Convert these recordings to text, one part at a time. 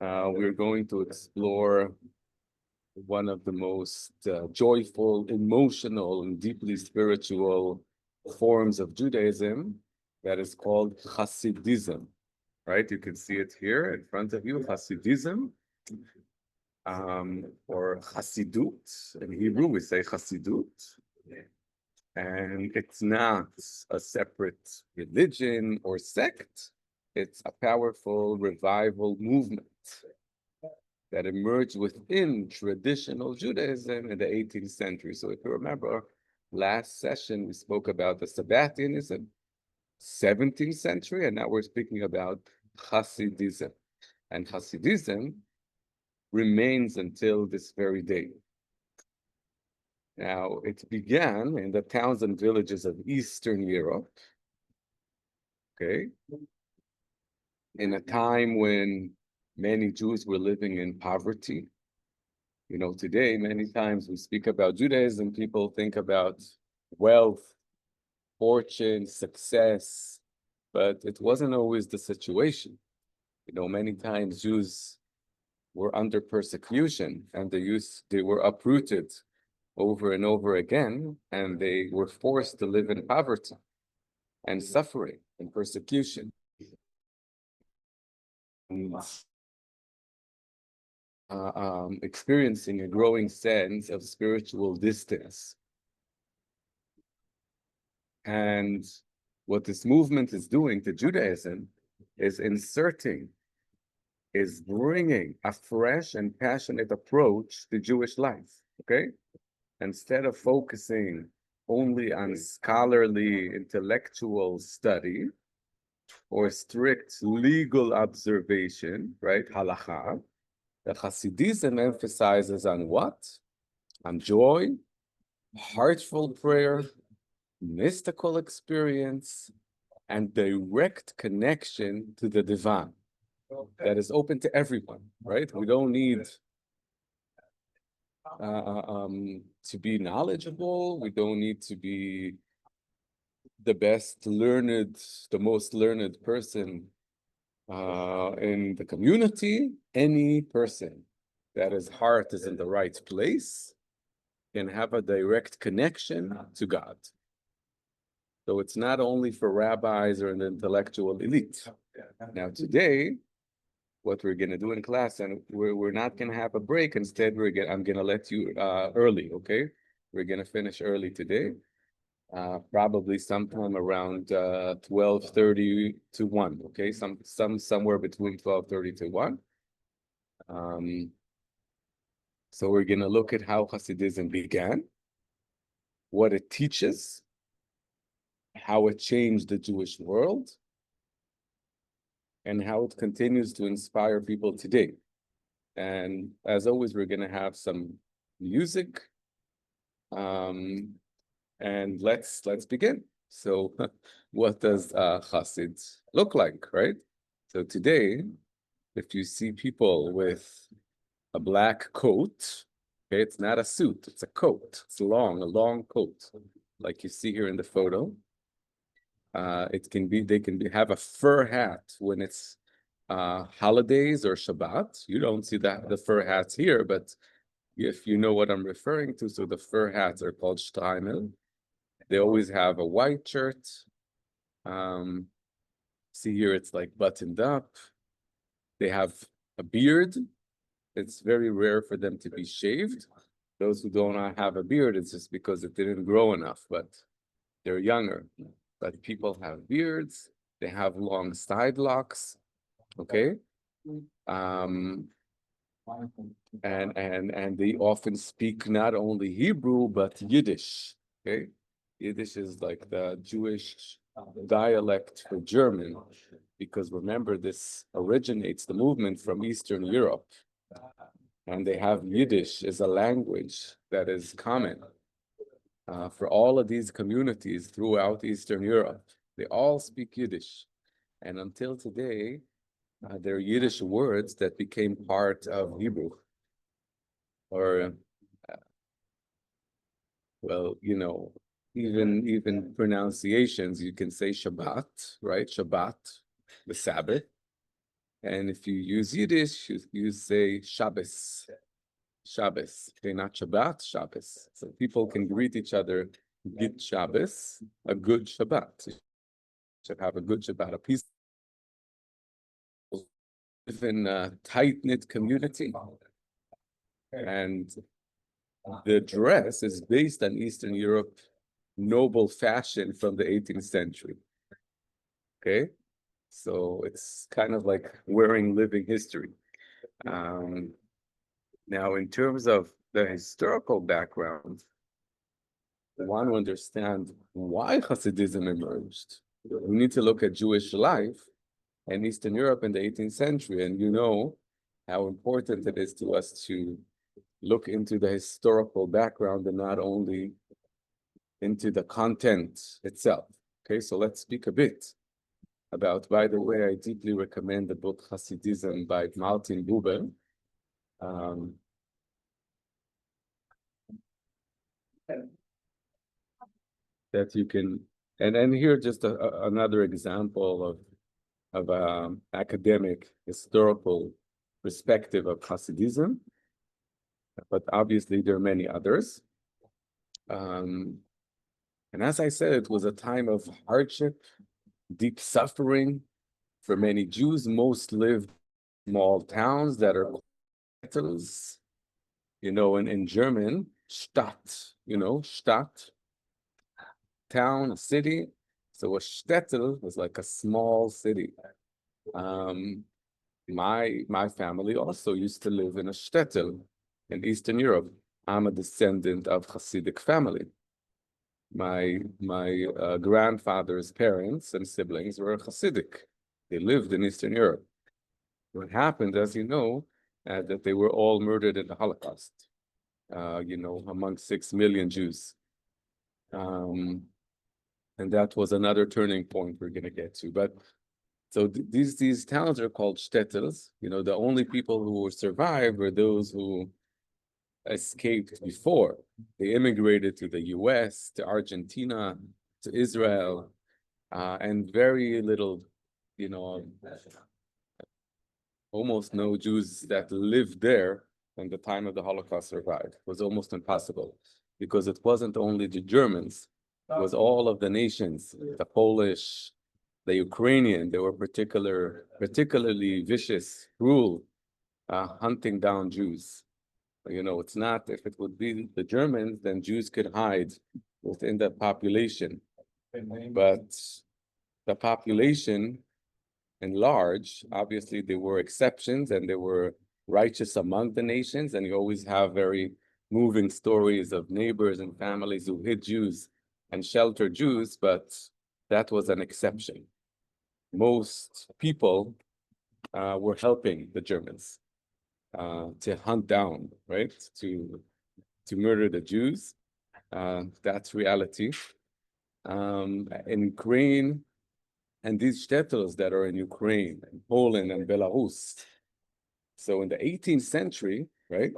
We're going to explore one of the most joyful, emotional, and deeply spiritual forms of Judaism that is called Hasidism, right? You can see it here in front of you, Hasidism, or Hasidut. In Hebrew, we say Hasidut. And it's not a separate religion or sect. It's a powerful revival movement that emerged within traditional Judaism in the 18th century. So if you remember, last session we spoke about the Sabbatianism, 17th century, and now we're speaking about Hasidism. And Hasidism remains until this very day. Now, it began in the towns and villages of Eastern Europe, okay, in a time when many Jews were living in poverty. You know, today, many times we speak about Judaism, people think about wealth, fortune, success, but it wasn't always the situation. You know, many times Jews were under persecution and they were uprooted over and over again, and they were forced to live in poverty and suffering and persecution. Experiencing a growing sense of spiritual distance. And what this movement is doing to Judaism is bringing a fresh and passionate approach to Jewish life, okay? Instead of focusing only on scholarly intellectual study or strict legal observation, right, halakha, the Hasidism emphasizes on what? On joy, heartful prayer, mystical experience, and direct connection to the divine that is open to everyone, right? We don't need to be knowledgeable. We don't need to be the most learned person in the community. Any person that his heart is in the right place can have a direct connection to God. So it's not only for rabbis or an intellectual elite. Now today, what we're going to do in class, and we're not going to have a break. Instead, I'm going to let you early, okay? We're going to finish early today, probably sometime around 12:30 to 1, okay? Somewhere between 12:30 to 1. So we're going to look at how Hasidism began, what it teaches, how it changed the Jewish world, and how it continues to inspire people today. And as always, we're going to have some music. And let's begin. So what does Hasid look like, right? So today, if you see people with a black coat, okay, it's not a suit, it's a coat. It's a long coat, like you see here in the photo. They can have a fur hat when it's holidays or Shabbat. You don't see the fur hats here, but if you know what I'm referring to, so the fur hats are called shteimel. They always have a white shirt. See here, it's like buttoned up. They have a beard. It's very rare for them to be shaved. Those who do not have a beard, it's just because it didn't grow enough, but they're younger. But people have beards. They have long side locks. Okay. And they often speak not only Hebrew but Yiddish. Okay, Yiddish is like the Jewish dialect for German, because remember, this originates the movement from Eastern Europe, and they have Yiddish as a language that is common for all of these communities throughout Eastern Europe. They all speak Yiddish, and until today, there are Yiddish words that became part of Hebrew. Or, well, you know, even pronunciations, you can say Shabbat, right? Shabbat, the Sabbath. And if you use Yiddish, you say Shabbos. Shabbos. Okay, not Shabbat, Shabbos. So people can greet each other, Git Shabbos, a good Shabbat. You should have a good Shabbat, a peaceful, even tight-knit community. And the dress is based on Eastern Europe noble fashion from the 18th century. Okay, so it's kind of like wearing living history. Now, in terms of the historical background, we want to understand why Hasidism emerged. We need to look at Jewish life in Eastern Europe in the 18th century, and you know how important it is to us to look into the historical background and not only into the content itself. Okay, so let's speak a bit about, by the way, I deeply recommend the book Hasidism by Martin Buber. That you can, and here just another example of academic historical perspective of Hasidism, but obviously there are many others. And as I said, it was a time of hardship, deep suffering for many Jews. Most lived in small towns that are ghettos, you know, in German, Stadt, you know, Stadt, town, a city. So a shtetl was like a small city. My family also used to live in a shtetl in Eastern Europe. I'm a descendant of Hasidic family. My grandfather's parents and siblings were Hasidic. They lived in Eastern Europe. What happened, as you know, that they were all murdered in the Holocaust, you know, among 6 million Jews. And that was another turning point we're going to get to. But so these towns are called shtetls. You know, the only people who survived were those who escaped before. They immigrated to the US, to Argentina, to Israel, and very little, you know, almost no Jews that lived there when the time of the Holocaust survived. It was almost impossible because it wasn't only the Germans, it was all of the nations, the Polish, the Ukrainian. They were particularly vicious, cruel, hunting down Jews. You know, it's not, if it would be the Germans, then Jews could hide within the population. But the population in large, obviously there were exceptions and there were righteous among the nations, and you always have very moving stories of neighbors and families who hid Jews and sheltered Jews, but that was an exception. Most people were helping the Germans to hunt down, right? To murder the Jews. That's reality. In Ukraine, and these shtetls that are in Ukraine, and Poland, and Belarus. So in the 18th century, right,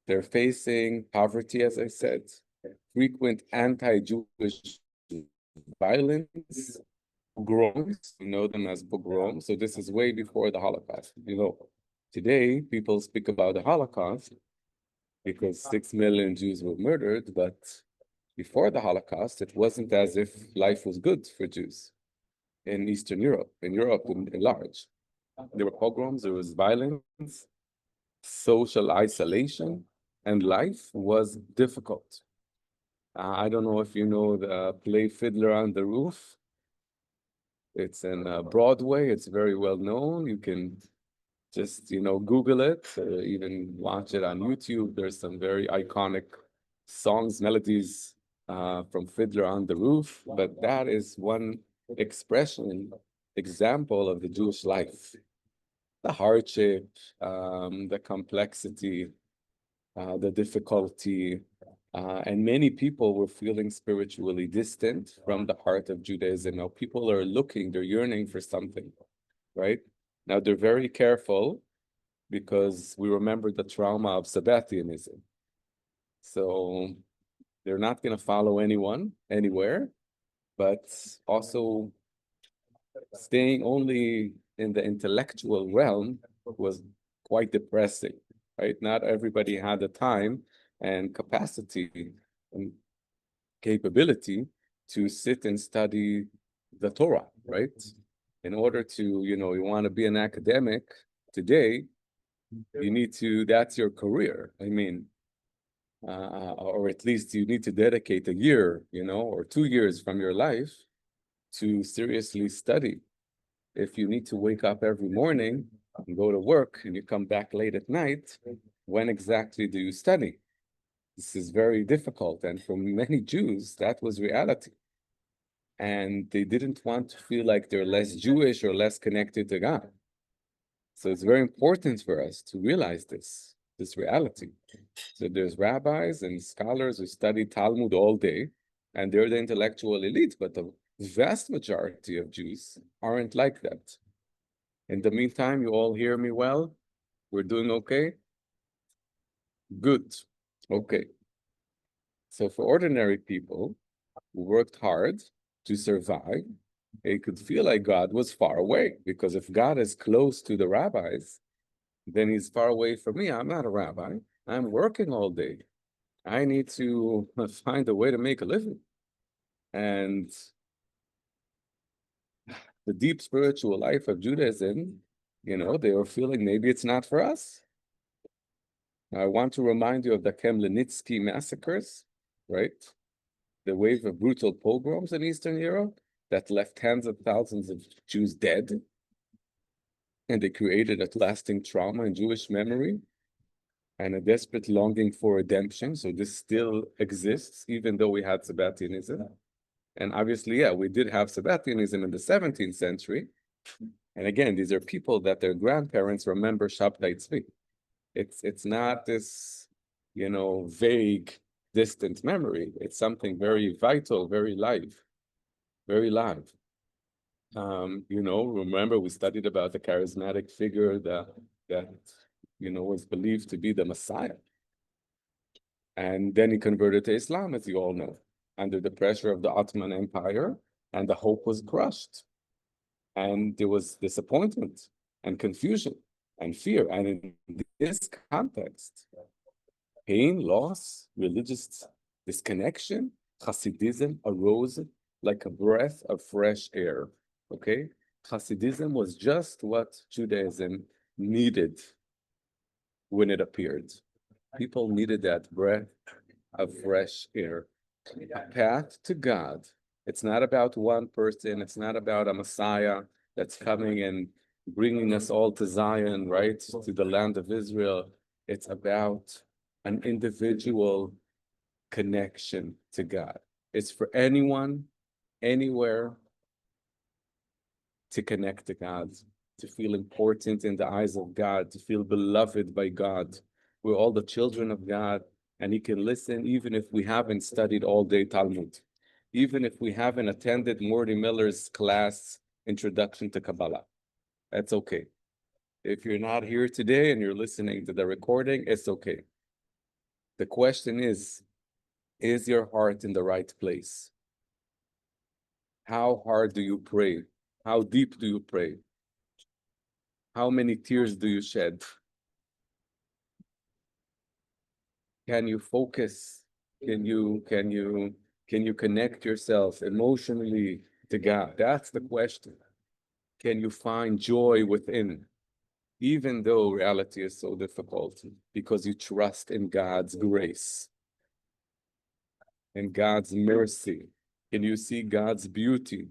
they're facing poverty, as I said, frequent anti-Jewish violence, pogroms, you know them as pogroms. So this is way before the Holocaust. You know, today people speak about the Holocaust because 6 million Jews were murdered, but before the Holocaust, it wasn't as if life was good for Jews in Eastern Europe, in Europe in large. There were pogroms, there was violence, social isolation, and life was difficult. I don't know if you know the play Fiddler on the Roof. It's in Broadway. It's very well known. You can just, you know, Google it, even watch it on YouTube. There's some very iconic songs, melodies from Fiddler on the Roof. But that is one example of the Jewish life. The hardship, the complexity, the difficulty, and many people were feeling spiritually distant from the heart of Judaism. Now people are looking, they're yearning for something, right? Now they're very careful because we remember the trauma of Sabbateanism. So they're not going to follow anyone, anywhere, but also staying only in the intellectual realm was quite depressing, right? Not everybody had the time and capacity and capability to sit and study the Torah, right? In order to, you want to be an academic today, you need to, that's your career. I mean, or at least you need to dedicate a year, or 2 years from your life to seriously study. If you need to wake up every morning and go to work and you come back late at night, when exactly do you study? This is very difficult. And for many Jews, that was reality. And they didn't want to feel like they're less Jewish or less connected to God. So it's very important for us to realize this reality. So there's rabbis and scholars who study Talmud all day, and they're the intellectual elite, but the vast majority of Jews aren't like that. In the meantime, you all hear me well? We're doing okay? Good. Okay. So for ordinary people who worked hard to survive, it could feel like God was far away, because if God is close to the rabbis, then he's far away from me. I'm not a rabbi. I'm working all day. I need to find a way to make a living. And the deep spiritual life of Judaism, they were feeling maybe it's not for us. I want to remind you of the Chmielnitsky massacres, right? The wave of brutal pogroms in Eastern Europe that left tens of thousands of Jews dead. And they created a lasting trauma in Jewish memory and a desperate longing for redemption. So this still exists, even though we had Sabbatianism. And obviously, yeah, we did have Sabbatianism in the 17th century. And again, these are people that their grandparents remember Shabtai Tzvi. It's not this, vague, distant memory. It's something very vital, very live, very live. Remember we studied about the charismatic figure that was believed to be the Messiah. And then he converted to Islam, as you all know, under the pressure of the Ottoman Empire, and the hope was crushed. And there was disappointment and confusion and fear. And in this context, pain, loss, religious disconnection, Hasidism arose like a breath of fresh air, okay? Hasidism was just what Judaism needed when it appeared. People needed that breath of fresh air. A path to God. It's not about one person. It's not about a Messiah that's coming and bringing us all to Zion, right? To the land of Israel. It's about an individual connection to God. It's for anyone, anywhere, to connect to God, to feel important in the eyes of God, to feel beloved by God. We're all the children of God, and he can listen even if we haven't studied all day Talmud, even if we haven't attended Mordy Miller's class, Introduction to Kabbalah. That's okay. If you're not here today and you're listening to the recording, it's okay. The question is your heart in the right place? How hard do you pray? How deep do you pray? How many tears do you shed? Can you focus? Can you connect yourself emotionally to God? That's the question. Can you find joy within, even though reality is so difficult, because you trust in God's grace and God's mercy? Can you see God's beauty,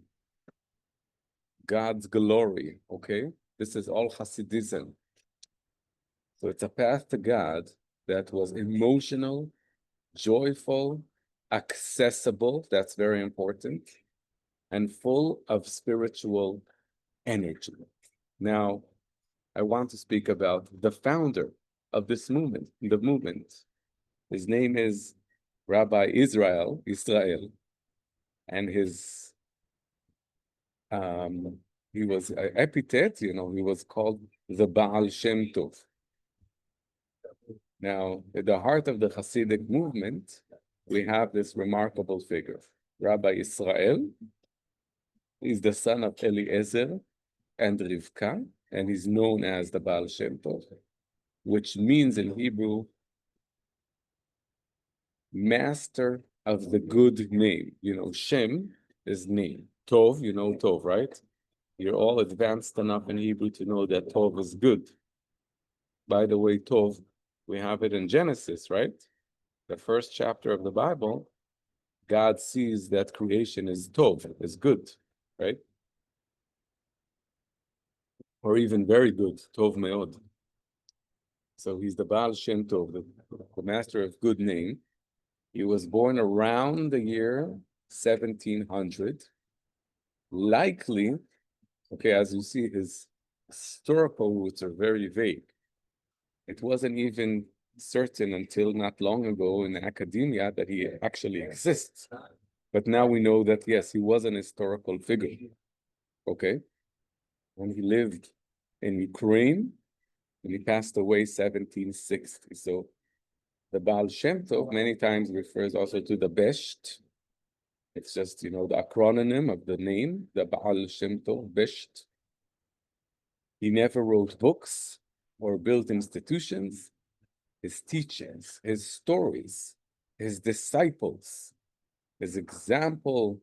God's glory? Okay, this is all Hasidism. So it's a path to God that was emotional, joyful, accessible, that's very important, and full of spiritual energy. Now, I want to speak about the founder of this movement, the movement. His name is Rabbi Israel, and his, he was an epithet, he was called the Baal Shem Tov. Now, at the heart of the Hasidic movement, we have this remarkable figure. Rabbi Israel is the son of Eliezer and Rivka, and he's known as the Baal Shem Tov, which means in Hebrew, master of the good name. You know, Shem is name. Tov, you know Tov, right? You're all advanced enough in Hebrew to know that Tov is good. By the way, Tov, we have it in Genesis, right? The first chapter of the Bible, God sees that creation is Tov, is good, right? Or even very good, Tov Meod. So he's the Baal Shem Tov, the master of good name. He was born around the year 1700. Likely, okay, as you see, his historical roots are very vague. It wasn't even certain until not long ago in academia that he actually exists. But now we know that, yes, he was an historical figure, okay? And he lived in Ukraine, and he passed away 1760. So the Baal Shem Tov many times refers also to the Besht. It's just, you know, the acronym of the name, the Baal Shem Tov, Besht. He never wrote books or built institutions. His teachings, his stories, his disciples, his example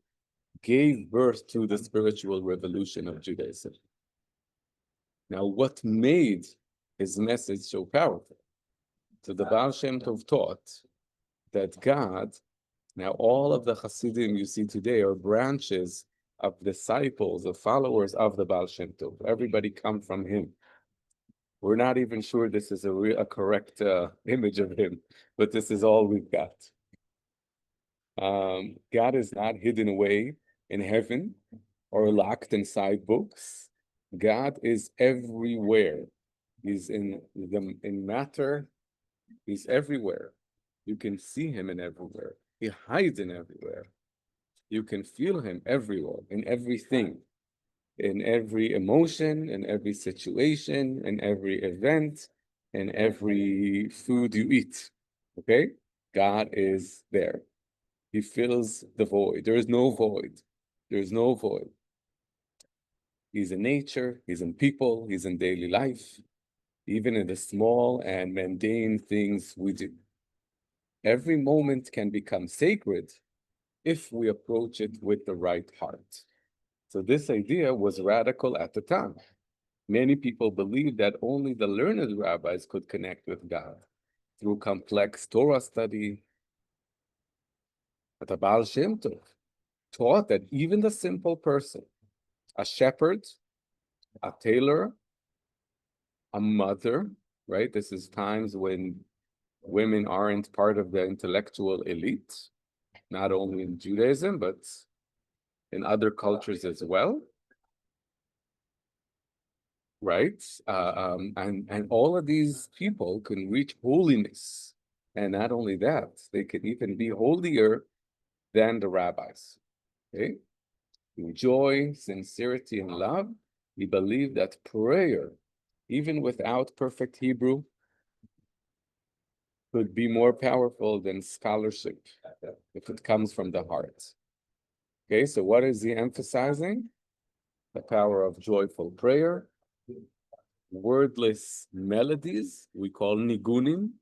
gave birth to the spiritual revolution of Judaism. Now, what made his message so powerful? So the Baal Shem Tov taught that God, now all of the Hasidim you see today are branches of disciples, of followers of the Baal Shem Tov. Everybody come from him. We're not even sure this is a correct image of him, but this is all we've got. God is not hidden away in heaven or locked inside books. God is everywhere. He's in matter. He's everywhere. You can see him in everywhere. He hides in everywhere. You can feel him everywhere, in everything, in every emotion, in every situation, in every event, in every food you eat. Okay? God is there. He fills the void. There is no void. There is no void. He's in nature, he's in people, he's in daily life, even in the small and mundane things we do. Every moment can become sacred if we approach it with the right heart. So this idea was radical at the time. Many people believed that only the learned rabbis could connect with God through complex Torah study. But the Baal Shem Tov taught that even the simple person, a shepherd, a tailor, a mother, right? This is times when women aren't part of the intellectual elite, not only in Judaism, but in other cultures as well, right? And all of these people can reach holiness. And not only that, they can even be holier than the rabbis, okay? In joy, sincerity, and love, we believe that prayer, even without perfect Hebrew, could be more powerful than scholarship if it comes from the heart. Okay, so what is he emphasizing? The power of joyful prayer, wordless melodies, we call nigunim.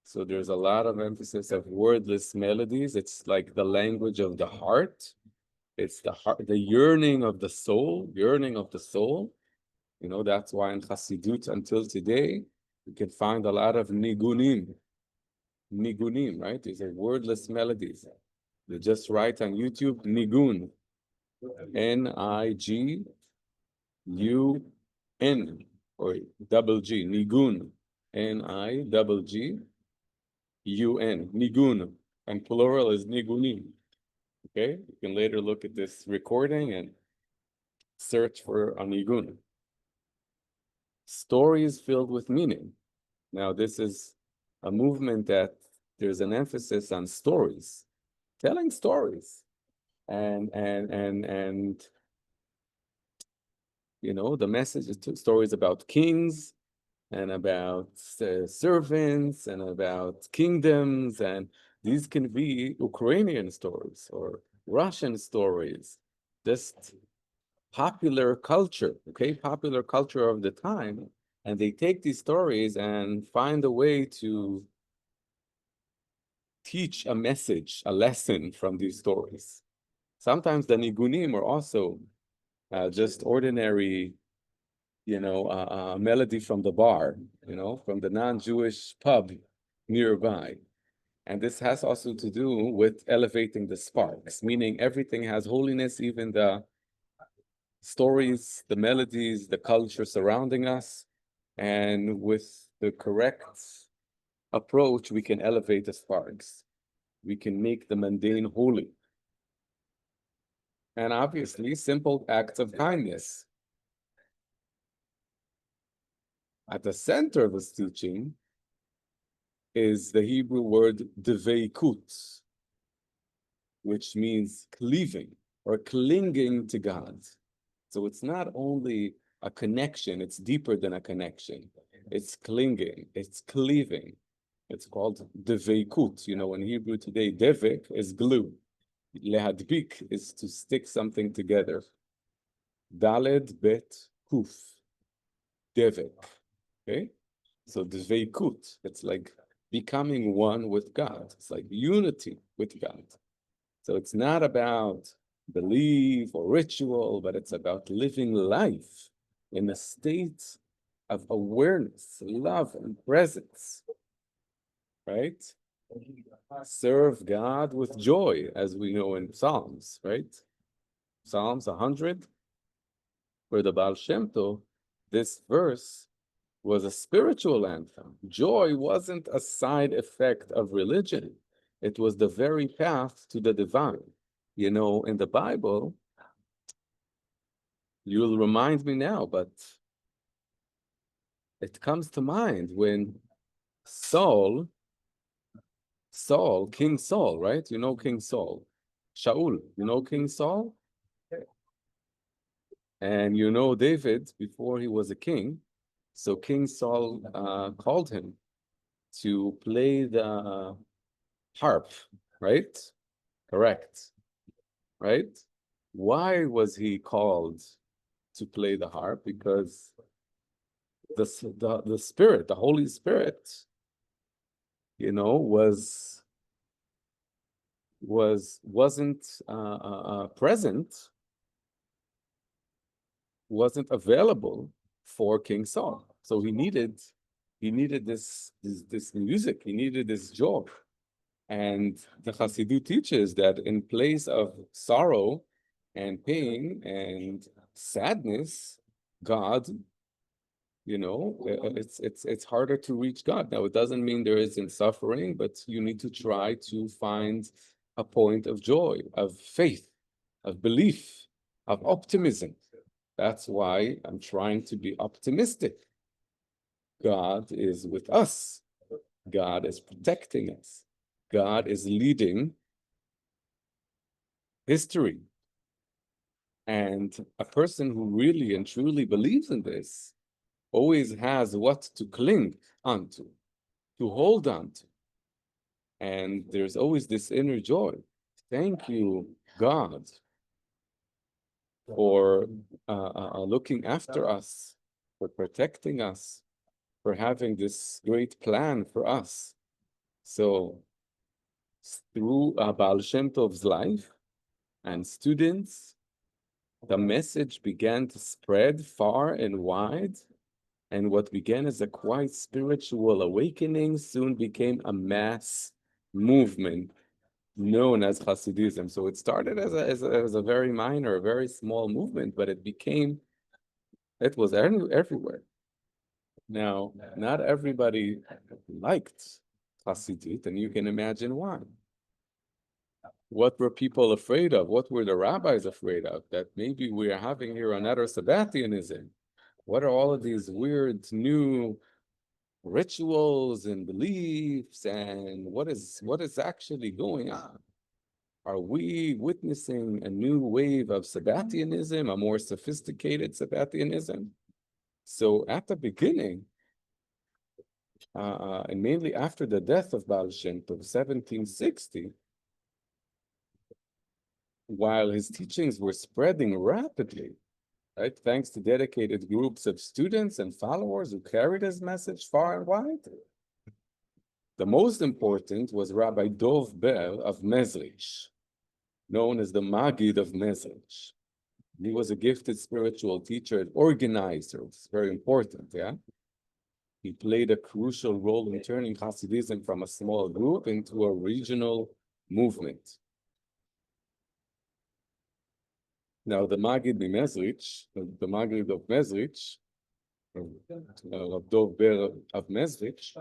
So there's a lot of emphasis of wordless melodies. It's like the language of the heart. It's the heart, the yearning of the soul, yearning of the soul. You know, that's why in Hasidut until today, we can find a lot of nigunim. Nigunim, right? These are wordless melodies. They just write on YouTube, nigun. N-I-G-U-N, or double G, nigun. N-I-G-G-U-N, nigun. And plural is nigunim. Okay? You can later look at this recording and search for a nigun. Stories filled with meaning. Now, this is a movement that there's an emphasis on stories, telling stories, and you know, the message is stories about kings and about servants and about kingdoms, and these can be Ukrainian stories or Russian stories, just popular culture, okay, popular culture of the time, and they take these stories and find a way to teach a message, a lesson from these stories. Sometimes the nigunim are also just ordinary, melody from the bar, from the non-Jewish pub nearby. And this has also to do with elevating the sparks, meaning everything has holiness, even the stories, the melodies, the culture surrounding us. And with the correct approach, we can elevate the sparks. We can make the mundane holy. And obviously, simple acts of kindness. At the center of his teaching is the Hebrew word devekut, which means cleaving or clinging to God. So it's not only a connection, it's deeper than a connection. It's clinging, it's cleaving. It's called devekut. In Hebrew today, devek is glue. Lehadbik is to stick something together. Daled bet kuf, devek. Okay? So devekut, it's like becoming one with God. It's like unity with God. So it's not about belief or ritual, but it's about living life in a state of awareness, love, and presence, right? Serve God with joy, as we know in Psalms, right? Psalms 100, for the Baal Shem Tov, this verse was a spiritual anthem. Joy wasn't a side effect of religion. It was the very path to the divine. In the Bible, you'll remind me now, but it comes to mind when King Saul, right? You know King Saul. Shaul, you know King Saul? And you know David before he was a king. So King Saul called him to play the harp, right? Correct, right? Why was he called to play the harp? Because the Spirit, the Holy Spirit, wasn't present, wasn't available for King Saul. So he needed this music. He needed this joy. And the Hasidut teaches that in place of sorrow and pain and sadness, God, it's harder to reach God. Now, it doesn't mean there isn't suffering, but you need to try to find a point of joy, of faith, of belief, of optimism. That's why I'm trying to be optimistic. God is with us. God is protecting us. God is leading history. And a person who really and truly believes in this always has what to cling onto, to hold on to. And there's always this inner joy. Thank you, God, for looking after us, for protecting us, for having this great plan for us. So through Baal Shem Tov's life and students, the message began to spread far and wide, and what began as a quite spiritual awakening soon became a mass movement known as Hasidism. So it started as a very minor, very small movement, but it was everywhere. Now, not everybody liked Hasidut, and you can imagine why. What were people afraid of? What were the rabbis afraid of? That maybe we are having here another Sabbatianism. What are all of these weird new rituals and beliefs, and what is actually going on? Are we witnessing a new wave of Sabbatianism, a more sophisticated Sabbatianism? So at the beginning, and mainly after the death of Baal Shem Tov, 1760, while his teachings were spreading rapidly, right? Thanks to dedicated groups of students and followers who carried his message far and wide. The most important was Rabbi Dov Ber of Mezrich, known as the Maggid of Mezrich. He was a gifted spiritual teacher and organizer. It's very important, yeah? He played a crucial role in turning Hasidism from a small group into a regional movement. Now, the Maggid of Mezrich, Rav Dov Ber of Mezrich,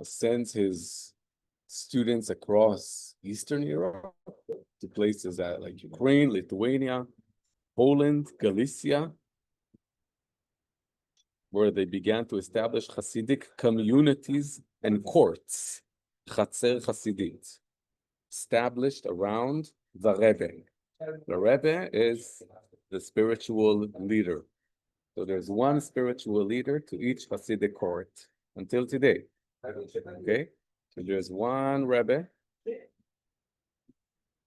sends his students across Eastern Europe to places like Ukraine, Lithuania, Poland, Galicia, where they began to establish Hasidic communities and courts, Chatzer Hasidit, established around the Rebbe. The Rebbe is the spiritual leader. So there's one spiritual leader to each Hasidic court until today. Okay? So there's one Rebbe,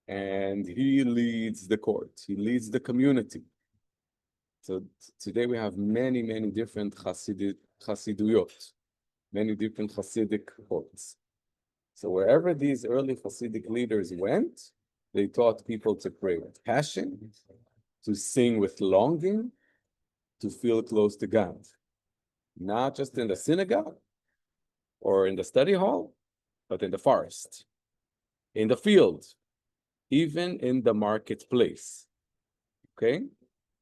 and he leads the court. He leads the community. So today we have many, many different Hasiduyot, many different Hasidic courts. So wherever these early Hasidic leaders went, they taught people to pray with passion, to sing with longing, to feel close to God. Not just in the synagogue or in the study hall, but in the forest, in the field, even in the marketplace. Okay?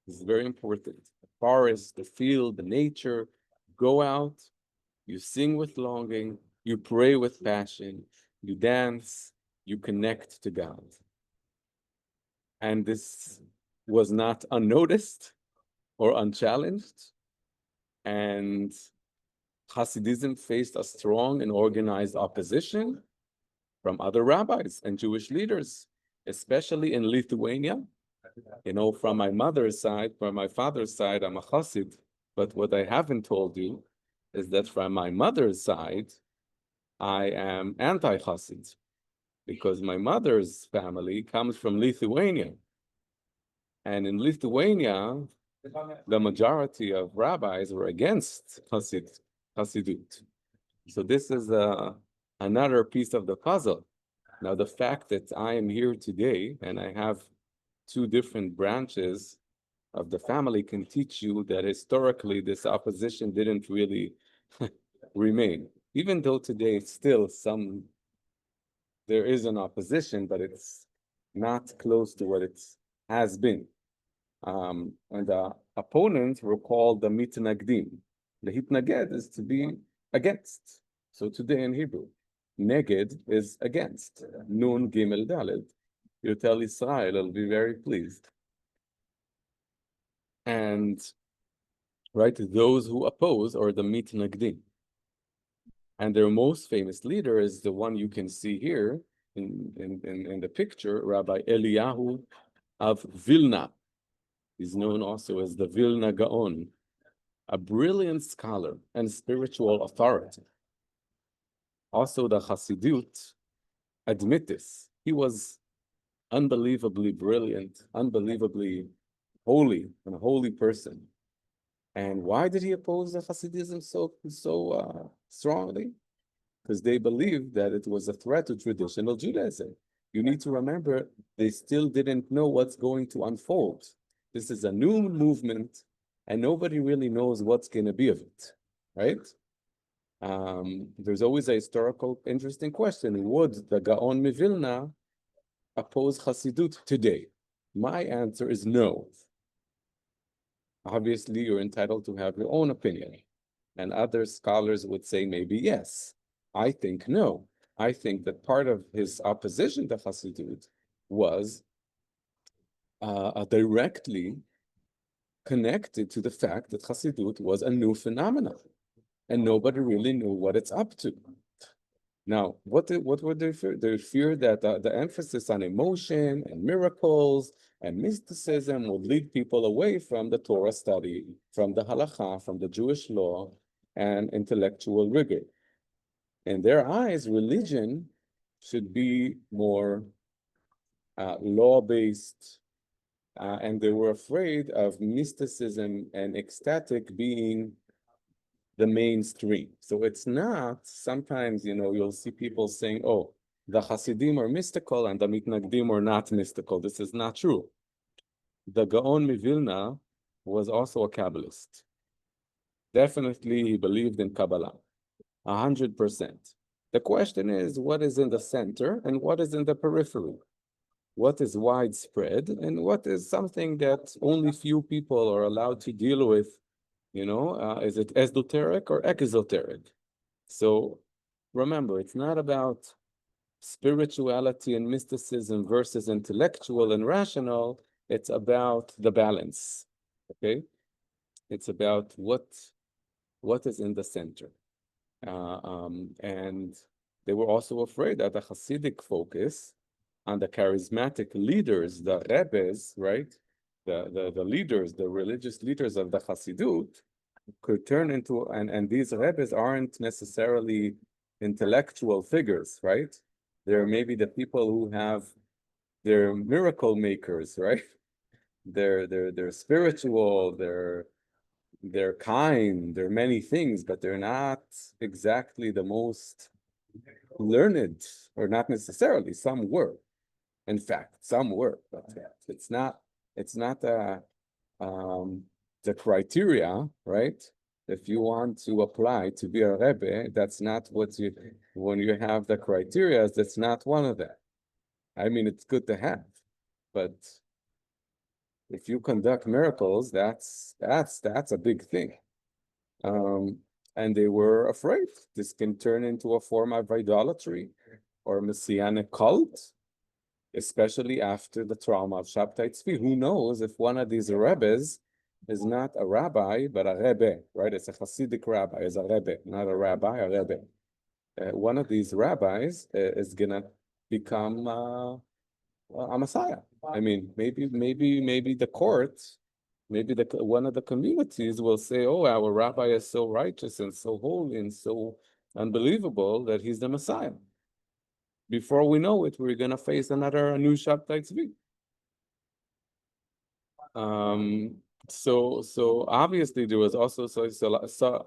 This is very important. The forest, the field, the nature, go out, you sing with longing, you pray with passion, you dance, you connect to God. And this was not unnoticed or unchallenged. And Hasidism faced a strong and organized opposition from other rabbis and Jewish leaders, especially in Lithuania. You know, from my mother's side, from my father's side, I'm a Hasid. But what I haven't told you is that from my mother's side, I am anti-Hasid, because my mother's family comes from Lithuania. And in Lithuania, the majority of rabbis were against Hasidut. So this is another piece of the puzzle. Now, the fact that I am here today and I have two different branches of the family can teach you that historically this opposition didn't really remain. Even though today still there is an opposition, but it's not close to what it has been. And the opponents were called the mitnagdim. The hitnaged is to be against. So today in Hebrew, neged is against. Nun gimel daled. You tell Israel, I'll be very pleased. And right, those who oppose are the mitnagdim. And their most famous leader is the one you can see here in the picture, Rabbi Eliyahu of Vilna. He's known also as the Vilna Gaon, a brilliant scholar and spiritual authority. Also, the Hasidut admit this. He was unbelievably brilliant, unbelievably holy, and a holy person. And why did he oppose the Hasidism so strongly? Because they believed that it was a threat to traditional Judaism. You need to remember, they still didn't know what's going to unfold. This is a new movement, and nobody really knows what's going to be of it, right? There's always a historical interesting question. Would the Gaon Mivilna oppose Hasidut today? My answer is no. Obviously, you're entitled to have your own opinion. And other scholars would say maybe yes. I think no. I think that part of his opposition to Hasidut was directly connected to the fact that Hasidut was a new phenomenon, and nobody really knew what it's up to. Now, what would they fear? They fear that the emphasis on emotion and miracles and mysticism would lead people away from the Torah study, from the halakha, from the Jewish law, and intellectual rigor. In their eyes, religion should be more law-based, And they were afraid of mysticism and ecstatic being the mainstream. So it's not, sometimes, you'll see people saying, oh, the Hasidim are mystical and the Mitnagdim are not mystical. This is not true. The Gaon Mivilna was also a Kabbalist. Definitely, he believed in Kabbalah, 100%. The question is, what is in the center and what is in the periphery? What is widespread and what is something that only few people are allowed to deal with? Is it esoteric or exoteric? So remember, it's not about spirituality and mysticism versus intellectual and rational. It's about the balance, okay? It's about what is in the center. And they were also afraid that the Hasidic focus on the charismatic leaders, the Rebbes, right? The leaders, the religious leaders of the Hasidut could turn into, and these Rebbes aren't necessarily intellectual figures, right? They're maybe the people who they're miracle makers, right? They're spiritual, they're kind, they're many things, but they're not exactly the most learned, or not necessarily. Some were. In fact, some were, but it's not the criteria, right? If you want to apply to be a Rebbe, that's not when you have the criteria, that's not one of them. I mean, it's good to have, but if you conduct miracles, that's a big thing. And they were afraid this can turn into a form of idolatry or messianic cult, especially after the trauma of Shabtai Tzvi. Who knows if one of these Rebbes is not a rabbi, but a Rebbe, right? It's a Hasidic rabbi, is a Rebbe, not a rabbi, a Rebbe. One of these rabbis is gonna become a Messiah. I mean, maybe the court, maybe one of the communities will say, "Oh, our rabbi is so righteous and so holy and so unbelievable that he's the Messiah." Before we know it, we're gonna face a new Shabtai Tzvi. So obviously there was also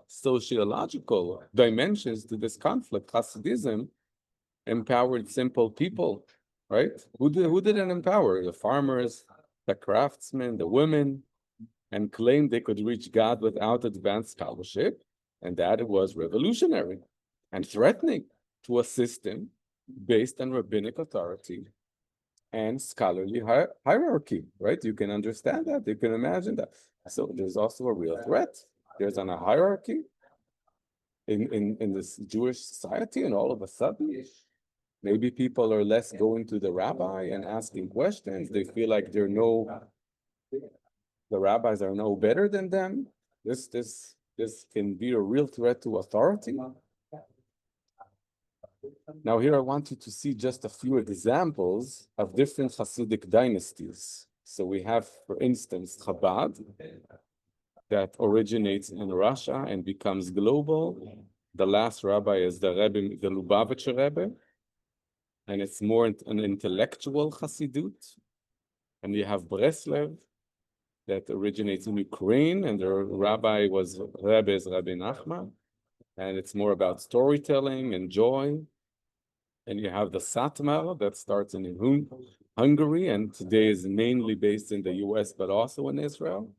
sociological dimensions to this conflict. Hasidism empowered simple people, right? Who didn't empower? The farmers, the craftsmen, the women, and claimed they could reach God without advanced scholarship, and that it was revolutionary and threatening to a system based on rabbinic authority and scholarly hierarchy, right? You can understand that, you can imagine that. So there's also a real threat. There's a hierarchy in this Jewish society, and all of a sudden, maybe people are less going to the rabbi and asking questions. They feel like the rabbis are no better than them. This can be a real threat to authority. Now here I want you to see just a few examples of different Hasidic dynasties. So we have, for instance, Chabad, that originates in Russia and becomes global. The last rabbi is the Lubavitcher Rebbe, and it's more an intellectual Hasidut. And you have Breslev, that originates in Ukraine, and the rabbi was Rabbi Nachman, and it's more about storytelling and joy. And you have the Satmar that starts in Hungary, and today is mainly based in the US, but also in Israel.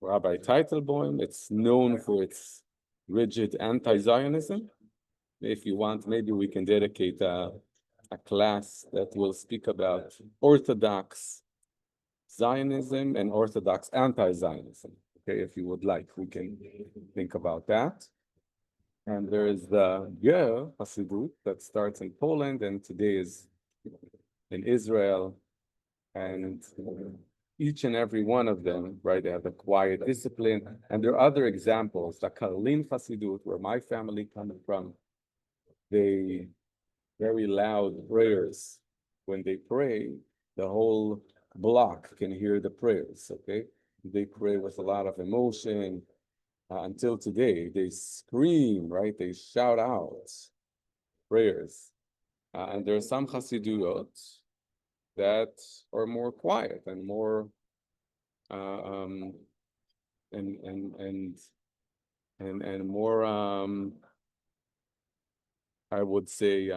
Rabbi Teitelbaum, it's known for its rigid anti-Zionism. If you want, maybe we can dedicate a class that will speak about Orthodox Zionism and Orthodox anti-Zionism. Okay, if you would like, we can think about that. And there is the Ger Hasidut that starts in Poland and today is in Israel. And each and every one of them, right, they have a quiet discipline. And there are other examples, the Karlin Hasidut, where my family comes from. They very loud prayers. When they pray, the whole block can hear the prayers, okay? They pray with a lot of emotion. Until today, they scream, right? They shout out prayers. And there are some Hasiduyot that are more quiet and more and more I would say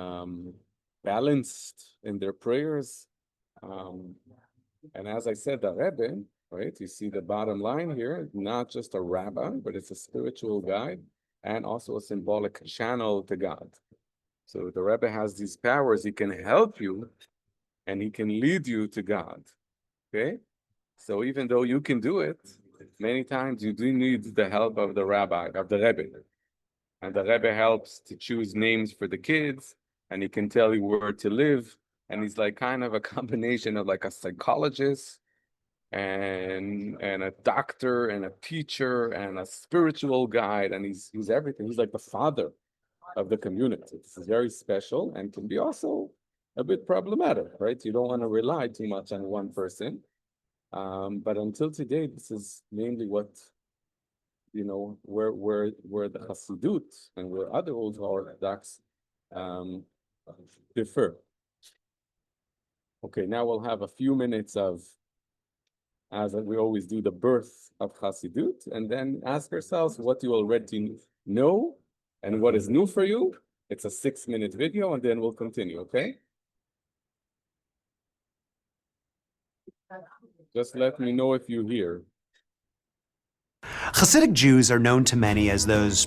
balanced in their prayers. And as I said, the Rebbe, right? You see the bottom line here, not just a rabbi, but it's a spiritual guide and also a symbolic channel to God. So the Rebbe has these powers. He can help you and he can lead you to God. Okay? So even though you can do it, many times you do need the help of the rabbi, of the Rebbe. And the Rebbe helps to choose names for the kids, and he can tell you where to live. And he's like kind of a combination of like a psychologist and a doctor and a teacher and a spiritual guide. And he's everything. He's like the father of the community. It's very special and can be also a bit problematic, right? You don't want to rely too much on one person. But until today, this is mainly what, you know, where the Hasidut and where other old Orthodox differ. Okay, now we'll have a few minutes of, as we always do, the birth of Hasidut, and then ask ourselves what you already know and what is new for you. It's a 6-minute video, and then we'll continue, okay? Just let me know if you hear. Hasidic Jews are known to many as those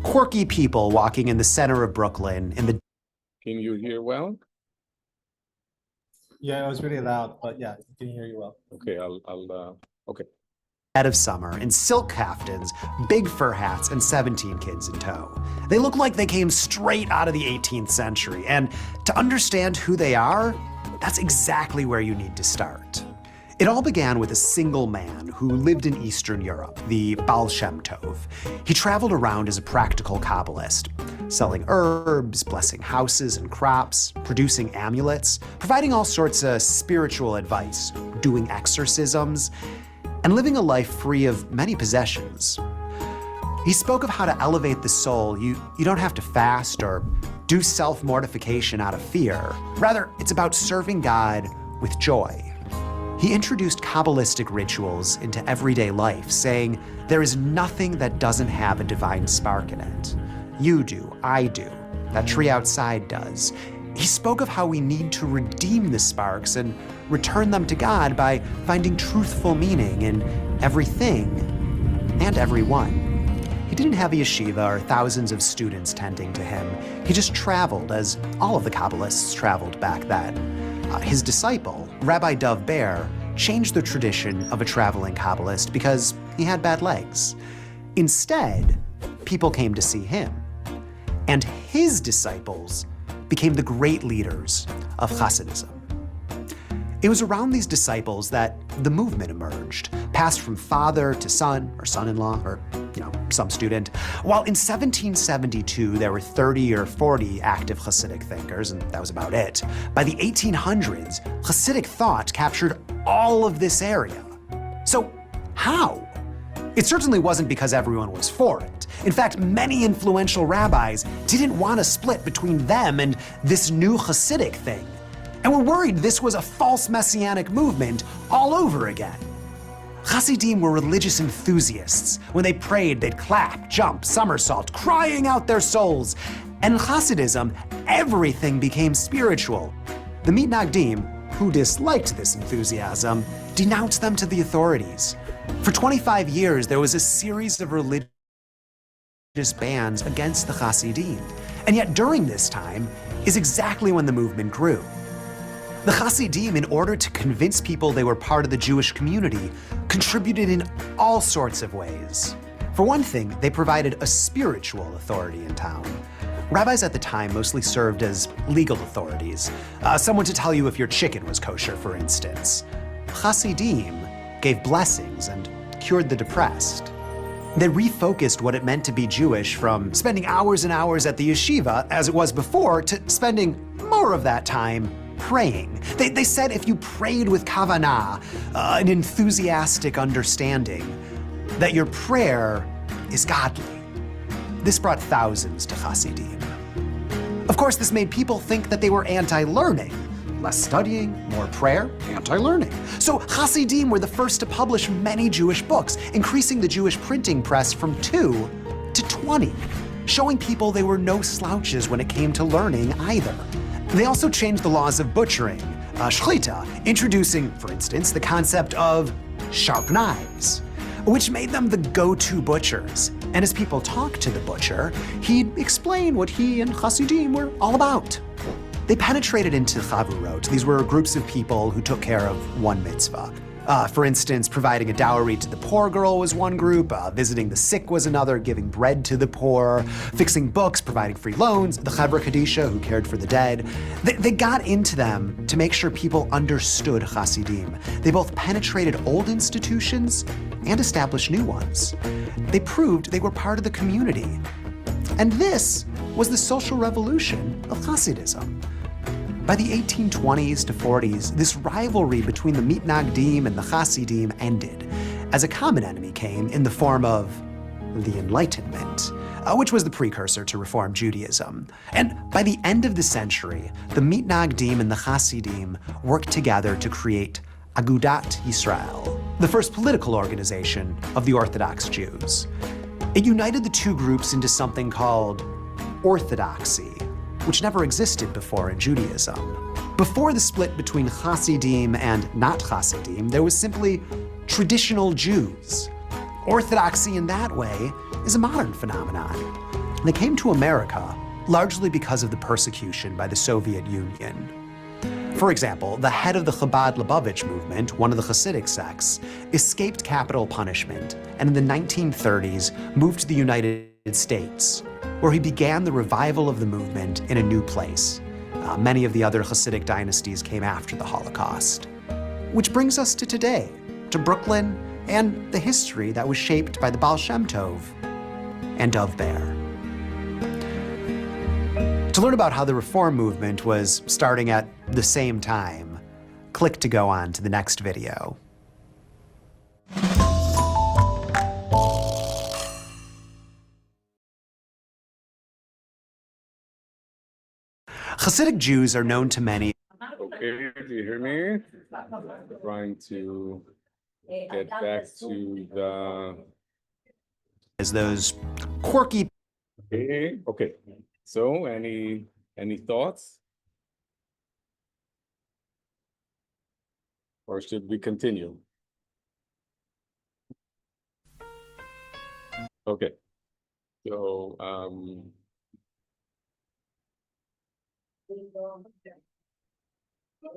quirky people walking in the center of Brooklyn in the... Can you hear well? Yeah, it was really loud, but yeah, I can hear you well. Okay, okay. Dead of summer in silk kaftans, big fur hats, and 17 kids in tow. They look like they came straight out of the 18th century, and to understand who they are, that's exactly where you need to start. It all began with a single man who lived in Eastern Europe, the Baal Shem Tov. He traveled around as a practical Kabbalist, selling herbs, blessing houses and crops, producing amulets, providing all sorts of spiritual advice, doing exorcisms, and living a life free of many possessions. He spoke of how to elevate the soul. You don't have to fast or do self-mortification out of fear. Rather, it's about serving God with joy. He introduced Kabbalistic rituals into everyday life, saying, there is nothing that doesn't have a divine spark in it. You do, I do, that tree outside does. He spoke of how we need to redeem the sparks and return them to God by finding truthful meaning in everything and everyone. He didn't have a yeshiva or thousands of students tending to him. He just traveled, as all of the Kabbalists traveled back then. His disciple, Rabbi Dov Ber, changed the tradition of a traveling Kabbalist because he had bad legs. Instead, people came to see him. And his disciples became the great leaders of Hasidism. It was around these disciples that the movement emerged, passed from father to son or son-in-law or, some student. While in 1772 there were 30 or 40 active Hasidic thinkers, and that was about it, by the 1800s, Hasidic thought captured all of this area. So how? It certainly wasn't because everyone was for it. In fact, many influential rabbis didn't want to split between them and this new Hasidic thing, and were worried this was a false messianic movement all over again. Hasidim were religious enthusiasts. When they prayed, they'd clap, jump, somersault, crying out their souls. And in Hasidism, everything became spiritual. The Mitnagdim, who disliked this enthusiasm, denounced them to the authorities. For 25 years, there was a series of religious bans against the Hasidim. And yet during this time is exactly when the movement grew. The Hasidim, in order to convince people they were part of the Jewish community, contributed in all sorts of ways. For one thing, they provided a spiritual authority in town. Rabbis at the time mostly served as legal authorities, someone to tell you if your chicken was kosher, for instance. Hasidim gave blessings and cured the depressed. They refocused what it meant to be Jewish from spending hours and hours at the yeshiva, as it was before, to spending more of that time praying. They said if you prayed with kavanah, an enthusiastic understanding, that your prayer is godly. This brought thousands to Hasidim. Of course, this made people think that they were anti-learning. Less studying, more prayer, anti-learning. So Hasidim were the first to publish many Jewish books, increasing the Jewish printing press from 2 to 20, showing people they were no slouches when it came to learning either. They also changed the laws of butchering, shchita, introducing, for instance, the concept of sharp knives, which made them the go-to butchers. And as people talked to the butcher, he'd explain what he and Hasidim were all about. They penetrated into chavurot. These were groups of people who took care of one mitzvah. For instance, providing a dowry to the poor girl was one group, visiting the sick was another, giving bread to the poor, fixing books, providing free loans, the Chevra Kadisha, who cared for the dead. They got into them to make sure people understood Hasidim. They both penetrated old institutions and established new ones. They proved they were part of the community. And this was the social revolution of Hasidism. By the 1820s to 40s, this rivalry between the Mitnagdim and the Hasidim ended, as a common enemy came in the form of the Enlightenment, which was the precursor to Reform Judaism. And by the end of the century, the Mitnagdim and the Hasidim worked together to create Agudat Yisrael, the first political organization of the Orthodox Jews. It united the two groups into something called Orthodoxy, which never existed before in Judaism. Before the split between Hasidim and not Hasidim, there was simply traditional Jews. Orthodoxy in that way is a modern phenomenon. They came to America largely because of the persecution by the Soviet Union. For example, the head of the Chabad Lubavitch movement, one of the Hasidic sects, escaped capital punishment and in the 1930s moved to the United States, where he began the revival of the movement in a new place. Many of the other Hasidic dynasties came after the Holocaust. Which brings us to today, to Brooklyn and the history that was shaped by the Baal Shem Tov and Dov Ber. To learn about how the Reform movement was starting at the same time, click to go on to the next video. Hasidic Jews are known to many. Okay, do you hear me? Trying to get back to the. As those quirky. Okay. So, any thoughts? Or should we continue? Okay. So,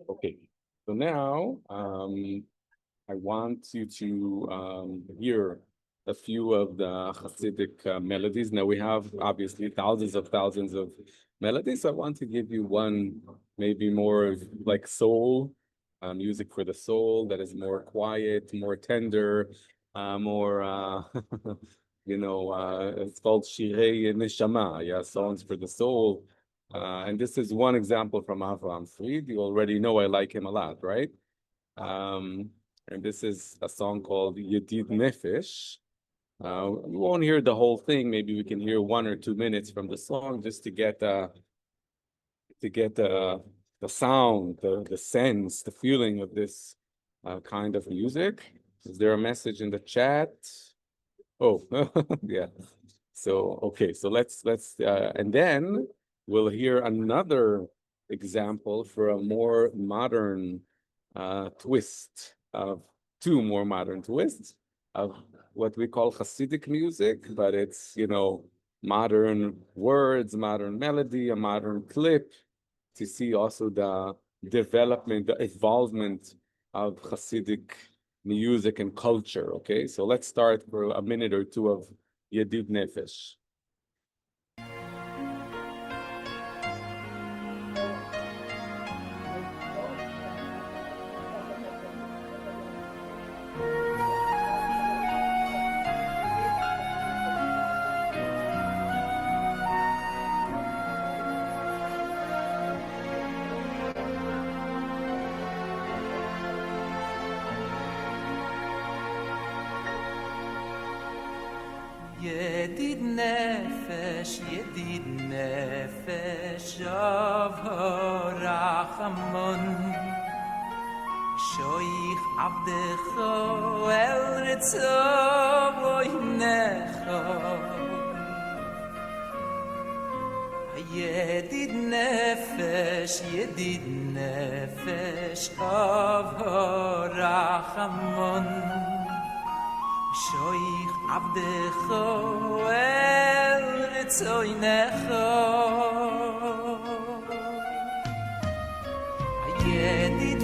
okay. So now, I want you to hear a few of the Hasidic melodies. Now we have obviously thousands of melodies. So I want to give you one, maybe more like soul, music for the soul that is more quiet, more tender, more, it's called Shirei Neshama, yeah, songs for the soul. And this is one example from Avraham Fried. You already know I like him a lot, right? And this is a song called Yedid Nefesh. We won't hear the whole thing. Maybe we can hear 1 or 2 minutes from the song just to get the sound, the sense, the feeling of this kind of music. Is there a message in the chat? Oh, yeah. So okay, so let's and then we'll hear another example for a more modern twist of 2 more modern twists of what we call Hasidic music, but it's, modern words, modern melody, a modern clip to see also the development, the evolvement of Hasidic music and culture, okay? So let's start for a minute or 2 of Yedid Nefesh. Yedid nefesh yedid nefesh of Rachamon shoich avdecho el ritzov oinecho yedid nefesh of Rachamon shoich avdecho el ritzoinecho yedid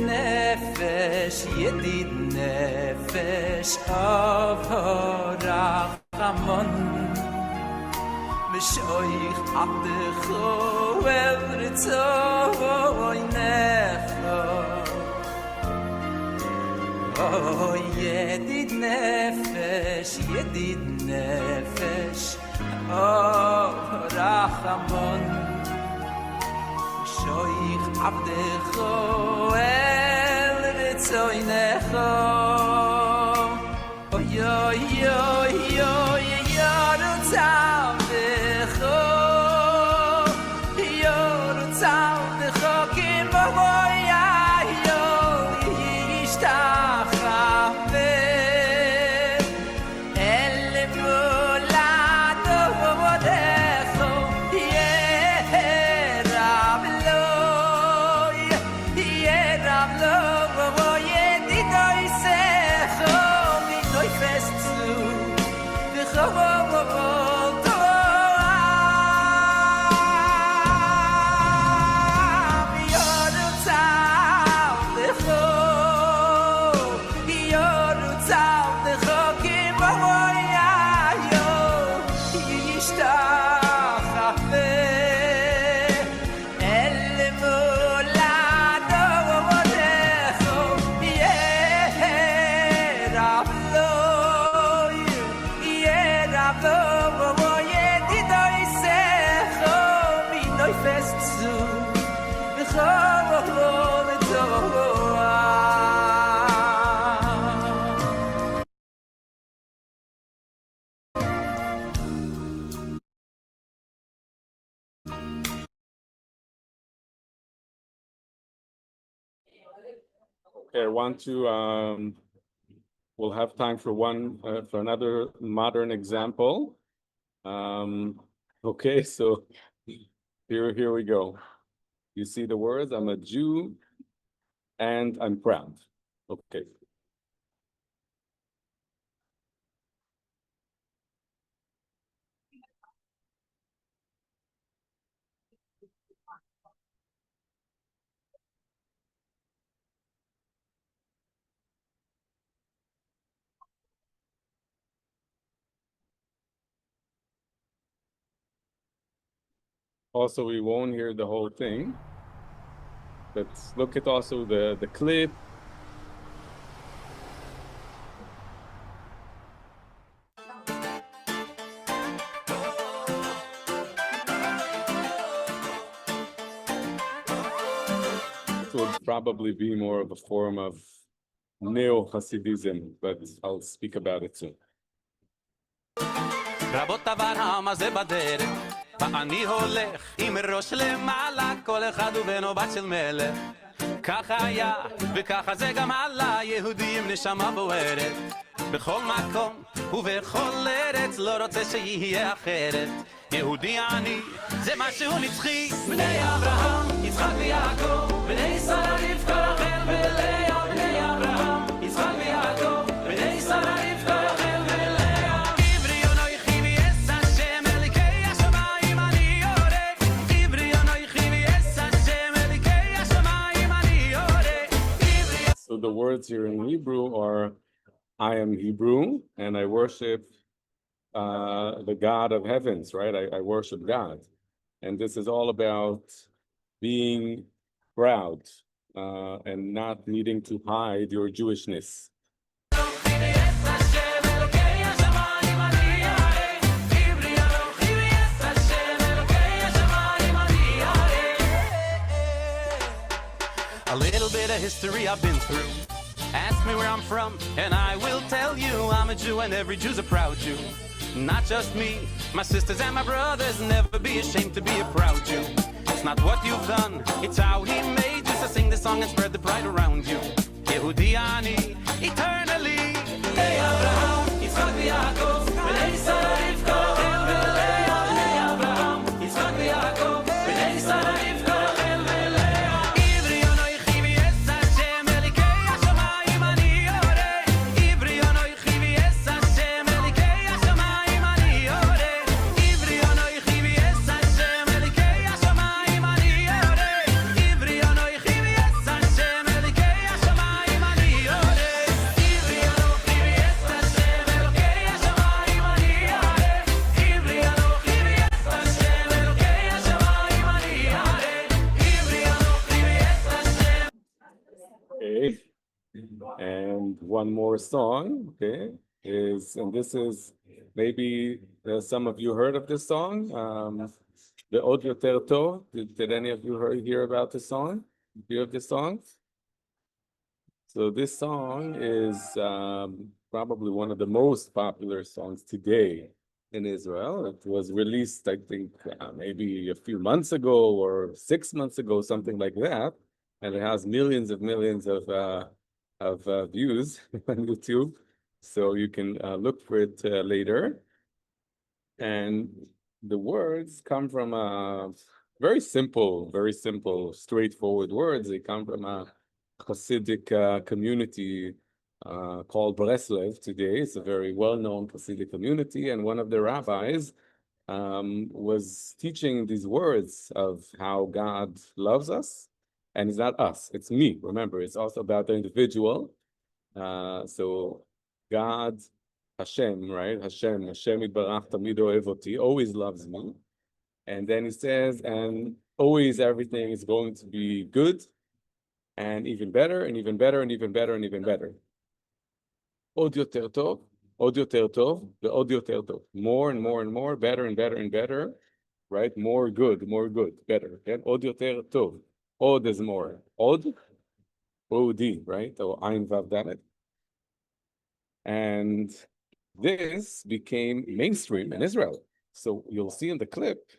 nefesh of Rachamon shoich avdecho el ritzoinecho oh yedid nefesh oh Rachamon shoich avdecho el ritzoinecho oh yo yo yo yo ritzoinecho yo ritzoinecho kim boya yo yishtach Okay, I want to, we'll have time for for another modern example. Okay, so here we go. You see the words, I'm a Jew and I'm proud. Okay. Also, we won't hear the whole thing. Let's look at also the clip. It would probably be more of a form of Neo-Hasidism, but I'll speak about it soon. ואני הולך עם ראש למעלה, כל אחד ובנו בת של מלך. ככה היה, וככה זה גם עלה, יהודים נשמה בוערת. בכל מקום ובכל ארץ, לא רוצה שיהיה אחרת. יהודי אני, זה משהו נצחי. בני אברהם, יצחק ויעקב, בני שרה רבקה רחל ולאה. בני אברהם, יצחק ויעקב, בני שרה רבקה רחל ולאה. So the words here in Hebrew are, I am Hebrew, and I worship the God of heavens, right? I worship God. And this is all about being proud and not needing to hide your Jewishness. A little bit of history I've been through. Ask me where I'm from, and I will tell you I'm a Jew, and every Jew's a proud Jew. Not just me, my sisters and my brothers, never be ashamed to be a proud Jew. It's not what you've done, it's how he made you. So sing the song and spread the pride around you. Yehudi ani, eternally. Hey Abraham, Yitzchak v'Yaakov, B'nai Sarah Rivka, Rachel v'Leah. Hey Abraham, Yitzchak v'Yaakov, B'nai Sarah Rivka, Rachel v'Leah. Ivri anoichi v'yes Hashem, Elikei hashamayim ani yoreh. Ivri anoichi v'yes Hashem, Elikei hashamayim ani yoreh. Ivri anoichi v'yes Hashem, Elikei hashamayim ani yoreh. Ivri anoichi v'yes Hashem, Elikei hashamayim ani yoreh. Ivri anoichi v'yes Hashem, Elikei hashamayim ani yoreh. Ivri anoichi v'yes Hashem, Elikei hashamayim ani yoreh. Ivri anoichi v'yes Hashem. Okay. And one more song, okay, and this is maybe some of you heard of this song, the Od Yoter Tov. Did any of you hear about this song? Hear of this song? So this song is probably one of the most popular songs today in Israel. It was released, I think, maybe a few months ago or 6 months ago, something like that. And it has millions of views on YouTube. So you can look for it later. And the words come from a very simple, straightforward words. They come from a Hasidic community called Breslev today. It's a very well-known Hasidic community. And one of the rabbis was teaching these words of how God loves us. And it's not us, it's me. Remember, it's also about the individual. So God, Hashem, right? Hashem Yitbarach Tamid Ohev Oti, always loves me. And then he says, and always everything is going to be good, and even better, and even better, and even better, and even better. Od yoter tov, ve'od yoter tov. More and more and more, better and better and better, right? More good, better. Okay? Od yoter tov. Od is more. Od, O-D, right? Or Ayin Vav Dalet. And this became mainstream in Israel. So you'll see in the clip,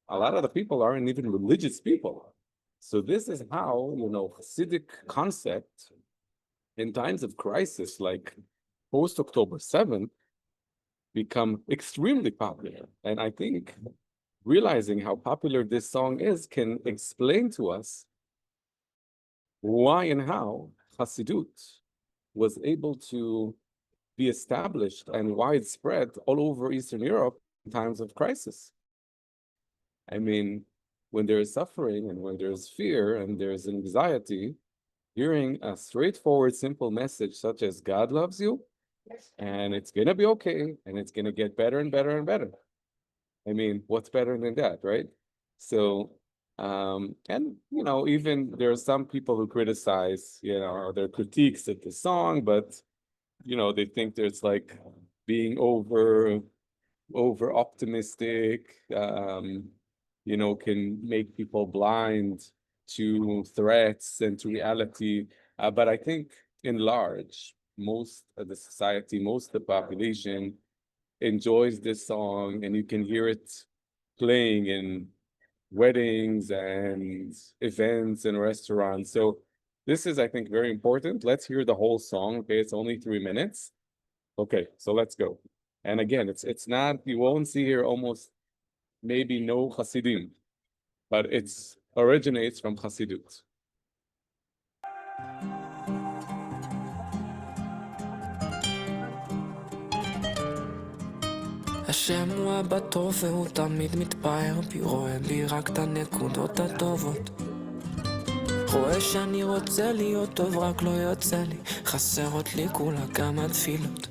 a lot of the people aren't even religious people. So this is how, Hasidic concept in times of crisis, like post-October 7th, become extremely popular. And I think realizing how popular this song is can explain to us why and how Hasidut was able to be established and widespread all over Eastern Europe in times of crisis. I mean, when there is suffering and when there's fear and there's anxiety, hearing a straightforward, simple message such as God loves you, and it's gonna be okay, and it's gonna get better and better and better. I mean, what's better than that, right? So, and even there are some people who criticize, or their critiques of the song, but they think there's like being over optimistic, can make people blind to threats and to reality. But I think in large, most of the society, most of the population enjoys this song, and you can hear it playing in weddings and events and restaurants. So this is, I think, very important. Let's hear the whole song. Okay, it's only 3 minutes. Okay, so let's go. And again, it's not, you won't see here almost maybe no Hasidim, but it originates from Hasidut. השם הוא אבא טוב והוא תמיד מתפאר בי, רואה בי רק את הנקודות הטובות. רואה שאני רוצה להיות טוב רק לא יוצא לי, חסרות לי כולה כמה תפילות.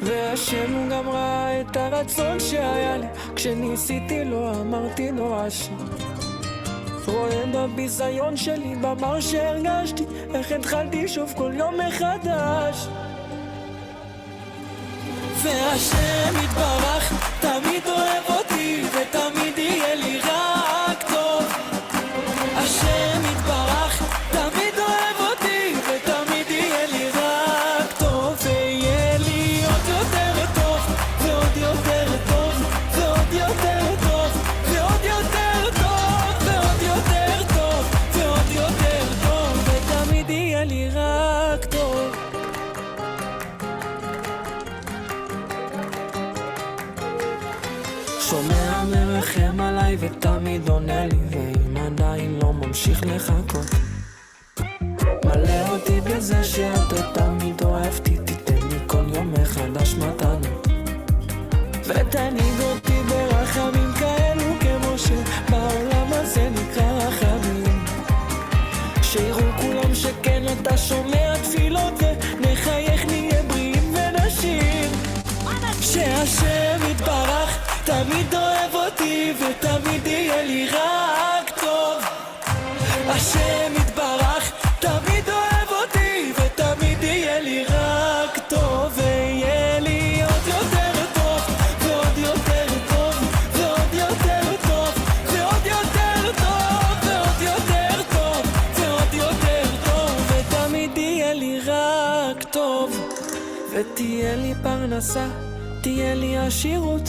והשם הוא גם ראה את הרצון שהיה לי, כשניסיתי לא אמרתי נואש. רואה בביזיון שלי, במר שהרגשתי, איך התחלתי שוב כל יום מחדש. והשם יתברך תמיד אוהב אותי ותמיד יהיה לי רק טוב. השם יתברך תמיד אוהב אותי ותמיד יהיה לי רק טוב, ויהיה לי עוד יותר טוב ועוד אליי ותמיד עונה לי, ואם עדיין לא ממשיך לחכות, מלא אותי בזה שאתה תמיד אוהבתי, תיתן לי כל יום מחדש מתנות, ותנהיג אותי ברחמים כאלו כמו שבעולם הזה נקרא רחמים, שיראו כולם שכן אתה שומע תפילות, ונחייך נהיה בריאים ונשאיר, שהשם יתברך תמיד אוהב אותי ותמיד יהיה לי רק טוב, השם יתברך תמיד אוהב אותי ותמיד יהיה לי רק טוב, ויהיה לי עוד יותר טוב ועוד יותר טוב ועוד יותר טוב ועוד יותר טוב ועוד יותר טוב ועוד יותר טוב, ותמיד יהיה לי רק טוב, ותהיה לי פרנסה, תהיה לי עשירות,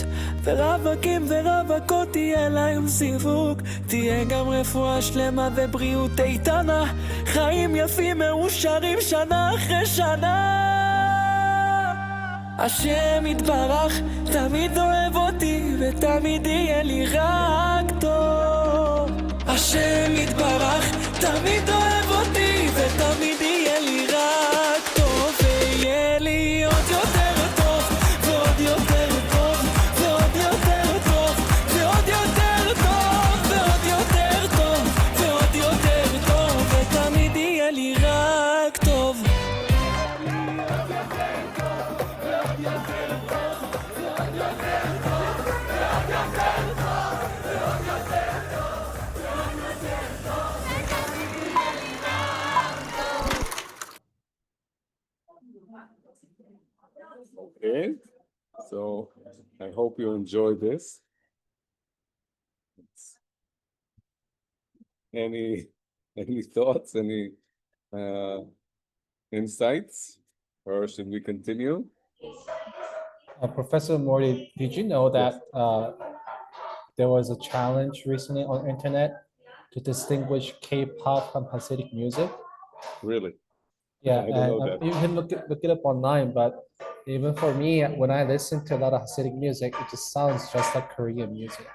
ורווקים ורווקות תהיה להם סיווג, תהיה גם רפואה שלמה ובריאות איתנה, חיים יפים מאושרים שנה אחרי שנה. השם יתברך תמיד אוהב אותי ותמיד יהיה לי רק טוב, השם יתברך תמיד אוהב אותי ותמיד יהיה לי רק טוב, ויהיה לי עוד יותר טוב ועוד יותר טוב ועוד יותר טוב ועוד יותר טוב ועוד יותר טוב ועוד יותר טוב, ותמיד יהיה לי רק טוב. Okay, so I hope you enjoyed this. Any thoughts, any insights, or should we continue? Professor Mordy, did you know that there was a challenge recently on internet to distinguish K-pop from Hasidic music? Really? Yeah, I didn't know and that. you can look it up online, but even for me, when I listen to a lot of Hasidic music, it just sounds just like Korean music.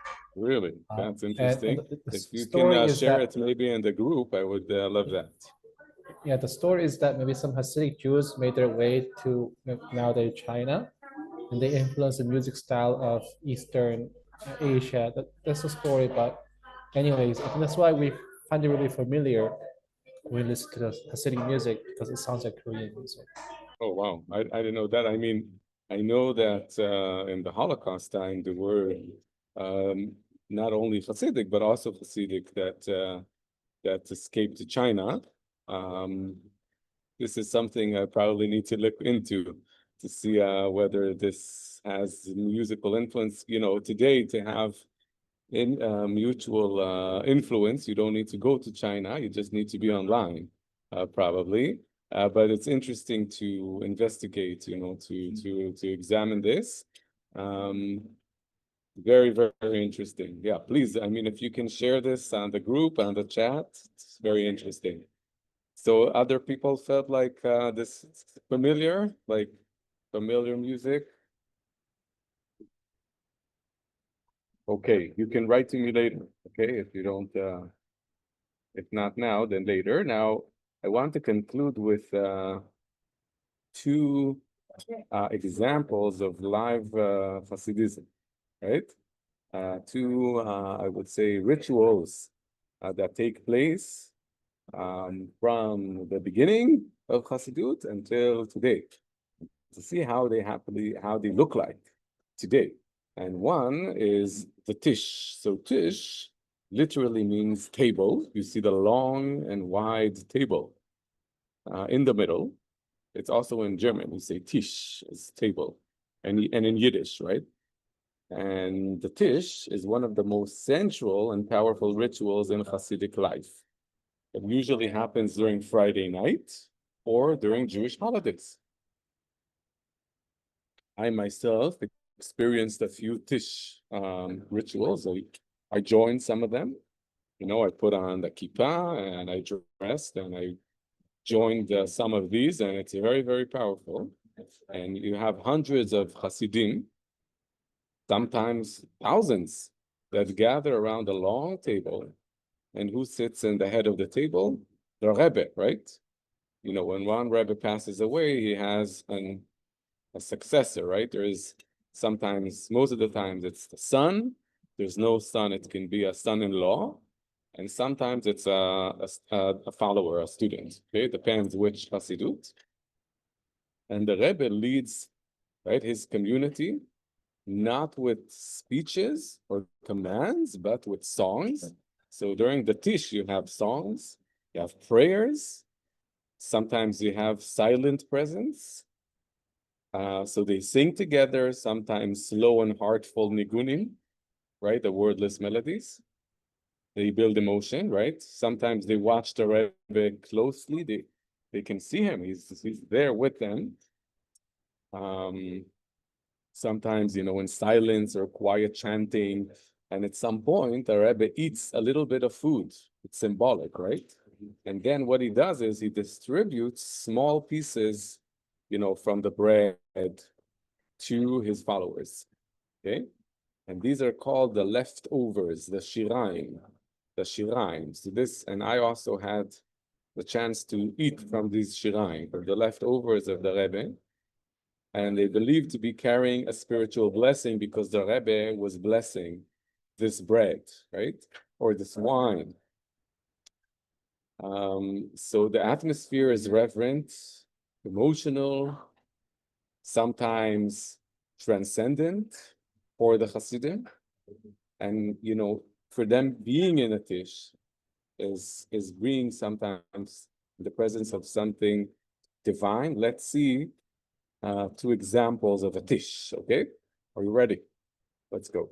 Really? That's interesting. the If you story can is share that- it maybe in the group, I would love that. Yeah, the story is that maybe some Hasidic Jews made their way to nowadays China, and they influenced the music style of Eastern Asia. That's the story, but anyways, I think that's why we find it really familiar when we listen to the Hasidic music, because it sounds like Korean music. Oh, wow. I didn't know that. I mean, I know that in the Holocaust time, there were not only Hasidic, but also Hasidic that escaped to China. This is something I probably need to look into to see whether this has musical influence. You know, today to have mutual influence, you don't need to go to China. You just need to be online, probably. But it's interesting to investigate, you know, to examine this. Very, very interesting. Yeah, please. I mean, if you can share this on the group, on the chat, it's very interesting. So other people felt like this familiar, like familiar music. Okay, you can write to me later. Okay, if you don't, if not now, then later. Now, I want to conclude with two examples of live Hasidism, right? Two, I would say, rituals that take place from the beginning of Hasidut until today, to see how they look like today. And one is the Tish. So Tish literally means table. You see the long and wide table in the middle. It's also in German. We say Tish is table, and in Yiddish, right? And the Tish is one of the most central and powerful rituals in Hasidic life. It usually happens during Friday night or during Jewish holidays. I myself experienced a few Tish rituals. I joined some of them. You know, I put on the kippah and I dressed and I joined some of these, and it's very, very powerful. And you have hundreds of Hasidim, sometimes thousands that gather around a long table. And who sits in the head of the table? The Rebbe, right? You know, when one Rebbe passes away, he has a successor, right? There is sometimes, most of the times, it's the son. There's no son, it can be a son-in-law. And sometimes it's a follower, a student. Okay, it depends which Hasidut. And the Rebbe leads, right, his community, not with speeches or commands, but with songs. So during the Tish, you have songs, you have prayers. Sometimes you have silent presence. So they sing together, sometimes slow and heartful nigunim, right? The wordless melodies. They build emotion, right? Sometimes they watch the Rebbe closely. They can see him. He's there with them. Sometimes, you know, in silence or quiet chanting. And at some point, the Rebbe eats a little bit of food. It's symbolic, right? And then what he does is he distributes small pieces, you know, from the bread to his followers, okay? And these are called the leftovers, the shiraim. So this, and I also had the chance to eat from these shiraim, or the leftovers of the Rebbe. And they believed to be carrying a spiritual blessing because the Rebbe was blessing this bread, right? Or this wine. So the atmosphere is reverent, emotional, sometimes transcendent for the Hasidim. And, you know, for them being in a Tish is being sometimes in the presence of something divine. Let's see 2 examples of a Tish, okay? Are you ready? Let's go.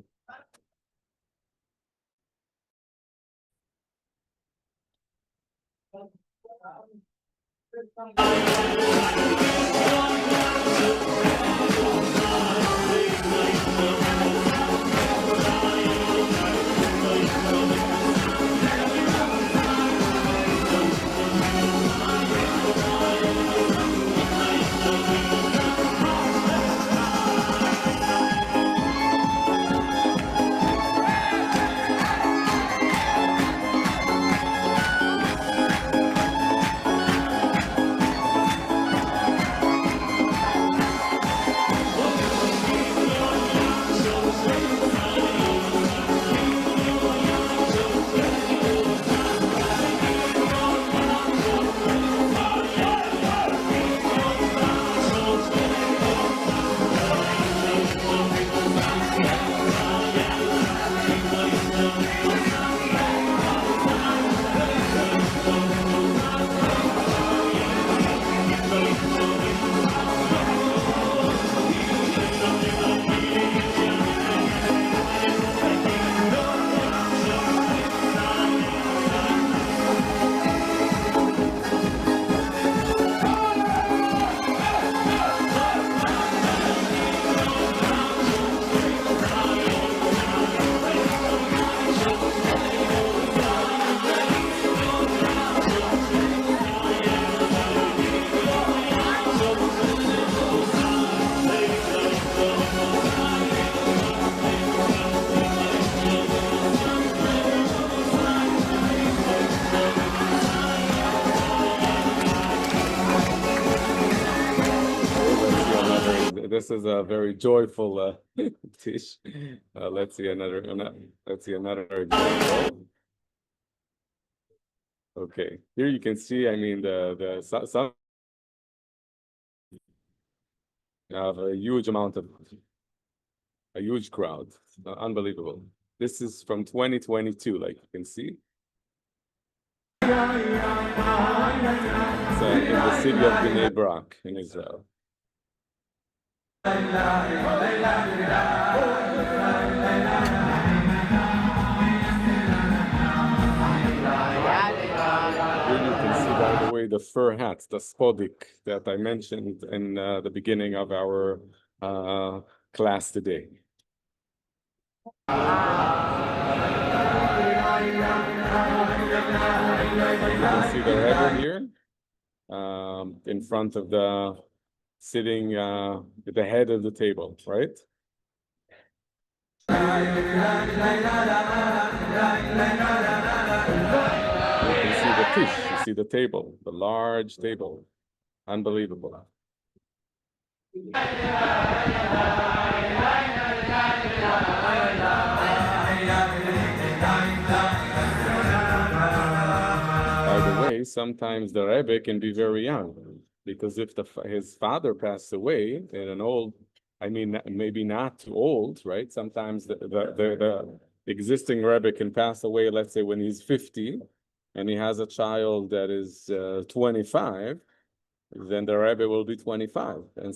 This is a very joyful Tish. Let's see another example. Okay, here you can see, I mean, some have a huge amount of, a huge crowd, unbelievable. This is from 2022, like you can see. It's in the city of Bnei Brak in Israel. Here you can see, by the way, the fur hats, the spodik that I mentioned in the beginning of our class today. You can see the Rebbe here in front of the sitting at the head of the table, right? You can see the Tish, you see the table, the large table. Unbelievable. By the way, sometimes the Rebbe can be very young, because if his father passed away in an old, I mean, maybe not too old, right? Sometimes the existing Rebbe can pass away, let's say when he's 50, and he has a child that is 25, then the Rebbe will be 25. And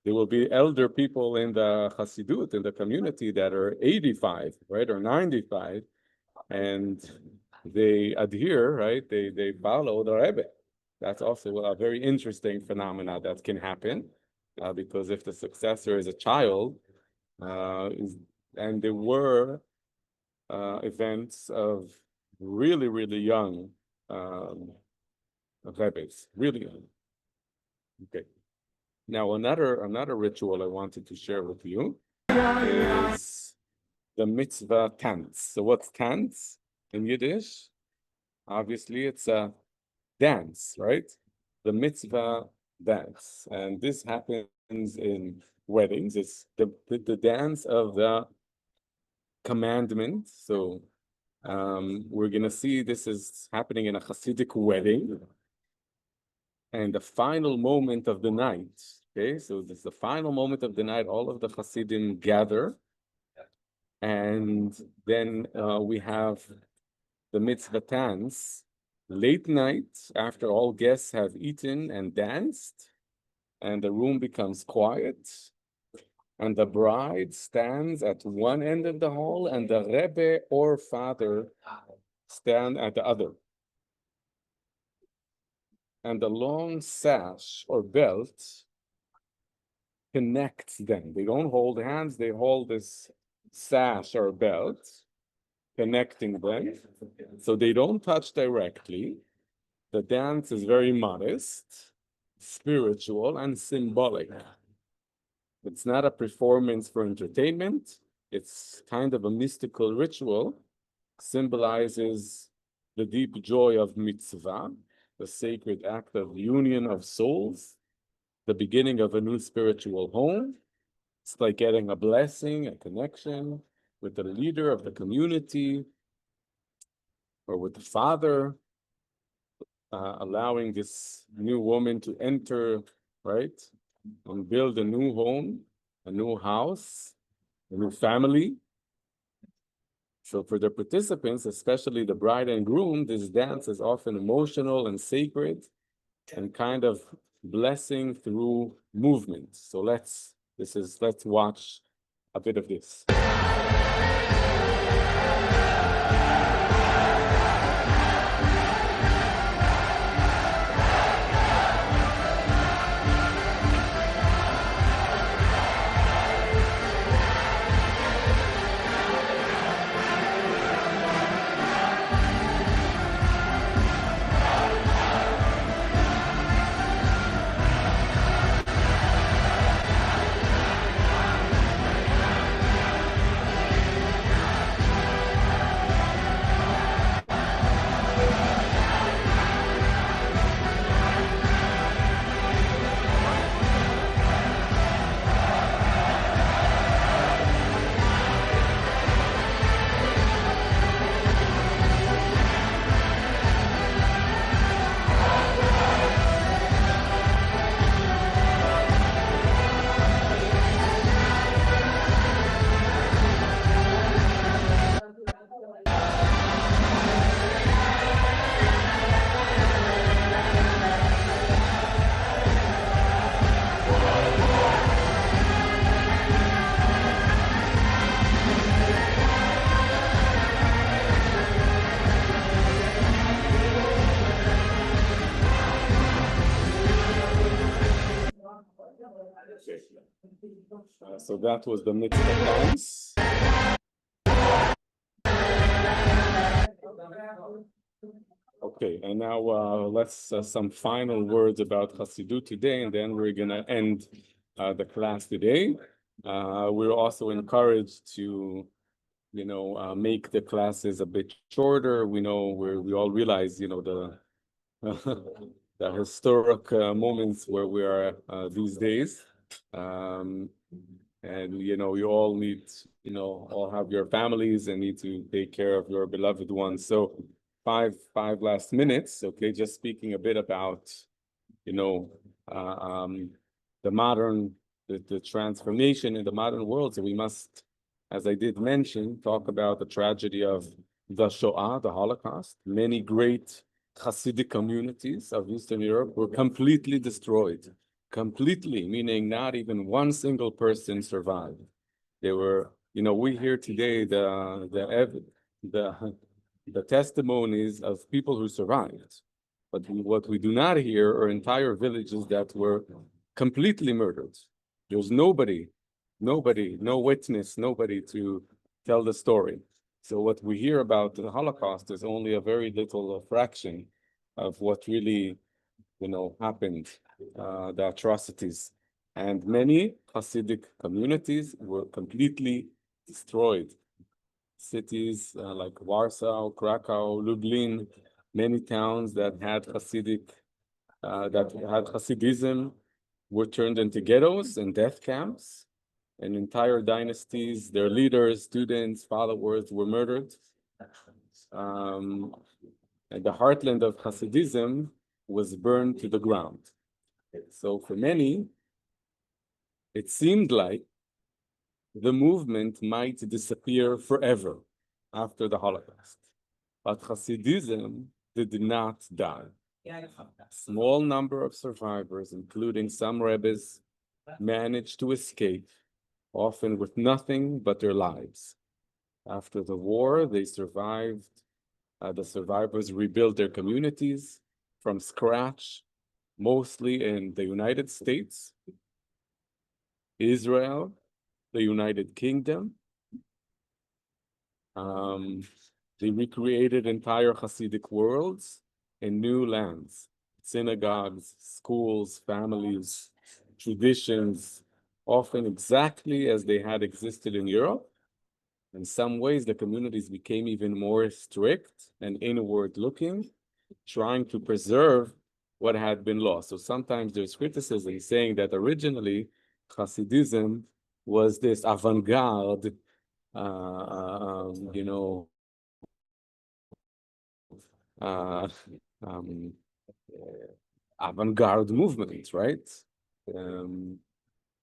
there will be elder people in the Hasidut, in the community, that are 85, right, or 95, and they adhere, right, they follow the Rebbe. That's also a very interesting phenomena that can happen, because if the successor is a child, and there were events of really, really young Rebbes, really young. Okay. Now another ritual I wanted to share with you is the mitzvah Tanz. So what's Tanz in Yiddish? Obviously, it's a dance, right? The mitzvah dance, and this happens in weddings. It's the dance of the commandment. So we're gonna see this is happening in a Hasidic wedding, and the final moment of the night. Okay, so this is the final moment of the night. All of the Hasidim gather, and then we have the mitzvah Tanz, late night, after all guests have eaten and danced, and the room becomes quiet, and the bride stands at one end of the hall, and the Rebbe or father stand at the other. And the long sash or belt connects them. They don't hold hands, they hold this sash or belt connecting them, so they don't touch directly. The dance is very modest, spiritual, and symbolic. It's not a performance for entertainment. It's kind of a mystical ritual, symbolizes the deep joy of mitzvah, the sacred act of union of souls, the beginning of a new spiritual home. It's like getting a blessing, a connection with the leader of the community or with the father, allowing this new woman to enter, right, and build a new home, a new house, a new family. So for the participants, especially the bride and groom, this dance is often emotional and sacred and kind of blessing through movement. So let's watch a bit of this. So that was the mitzvah dance. Okay, and now let's some final words about Hasidut today, and then we're gonna end the class today. We're also encouraged to, make the classes a bit shorter. We all realize, the the historic moments where we are these days. And you all need, all have your families and need to take care of your beloved ones. So five last minutes, okay, just speaking a bit about, the modern, the transformation in the modern world. So we must, as I did mention, talk about the tragedy of the Shoah, the Holocaust. Many great Hasidic communities of Eastern Europe were completely destroyed. Completely, meaning not even one single person survived. They were, we hear today the testimonies of people who survived. But what we do not hear are entire villages that were completely murdered. There's nobody, no witness, nobody to tell the story. So what we hear about the Holocaust is only a very little fraction of what really, happened, the atrocities. And many Hasidic communities were completely destroyed. Cities like Warsaw, Krakow, Lublin, many towns that had Hasidism were turned into ghettos and death camps, and entire dynasties, their leaders, students, followers were murdered. And the heartland of Hasidism was burned to the ground. So for many, it seemed like the movement might disappear forever after the Holocaust. But Hasidism did not die. A small number of survivors, including some rabbis, managed to escape, often with nothing but their lives. After the war, they survived. The survivors rebuilt their communities from scratch, mostly in the United States, Israel, the United Kingdom. They recreated entire Hasidic worlds in new lands, synagogues, schools, families, traditions, often exactly as they had existed in Europe. In some ways, the communities became even more strict and inward-looking, trying to preserve what had been lost. So sometimes there's criticism saying that originally Hasidism was this avant-garde, avant-garde movement, right?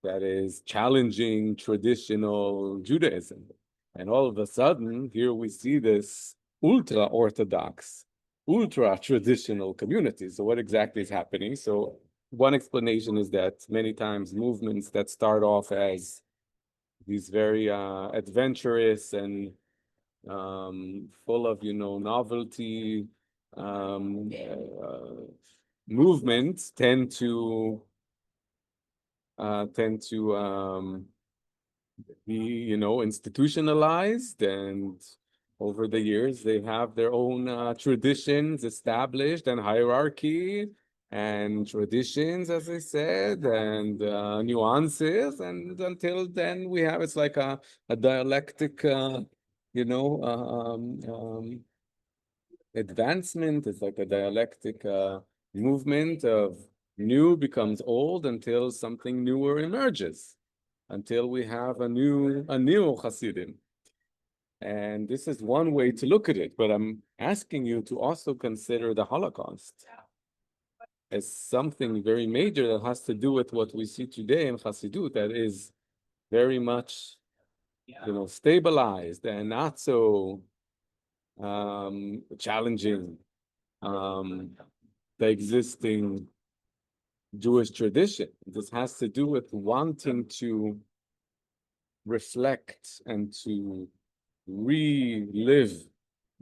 That is challenging traditional Judaism. And all of a sudden, here we see this ultra-Orthodox, ultra-traditional community. So what exactly is happening? So one explanation is that many times movements that start off as these very adventurous and full of, novelty movements tend to be, institutionalized, and over the years they have their own traditions established and hierarchy and traditions, as I said, and nuances, and until then we have, it's like a dialectic, advancement. It's like a dialectic movement of new becomes old until something newer emerges, until we have a new Hasidim. And this is one way to look at it, but I'm asking you to also consider the Holocaust as something very major that has to do with what we see today in Hasidut, that is very much, stabilized and not so challenging the existing Jewish tradition. This has to do with wanting to reflect and to relive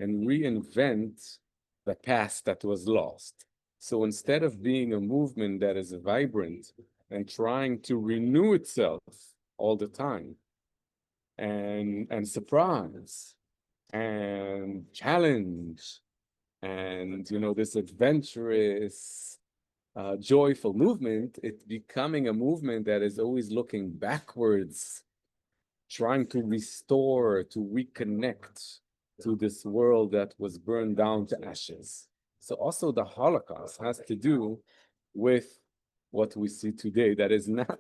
and reinvent the past that was lost. So instead of being a movement that is vibrant and trying to renew itself all the time and surprise and challenge and, this adventurous, joyful movement, it's becoming a movement that is always looking backwards trying to restore, to reconnect to this world that was burned down to ashes. So also the Holocaust has to do with what we see today that is not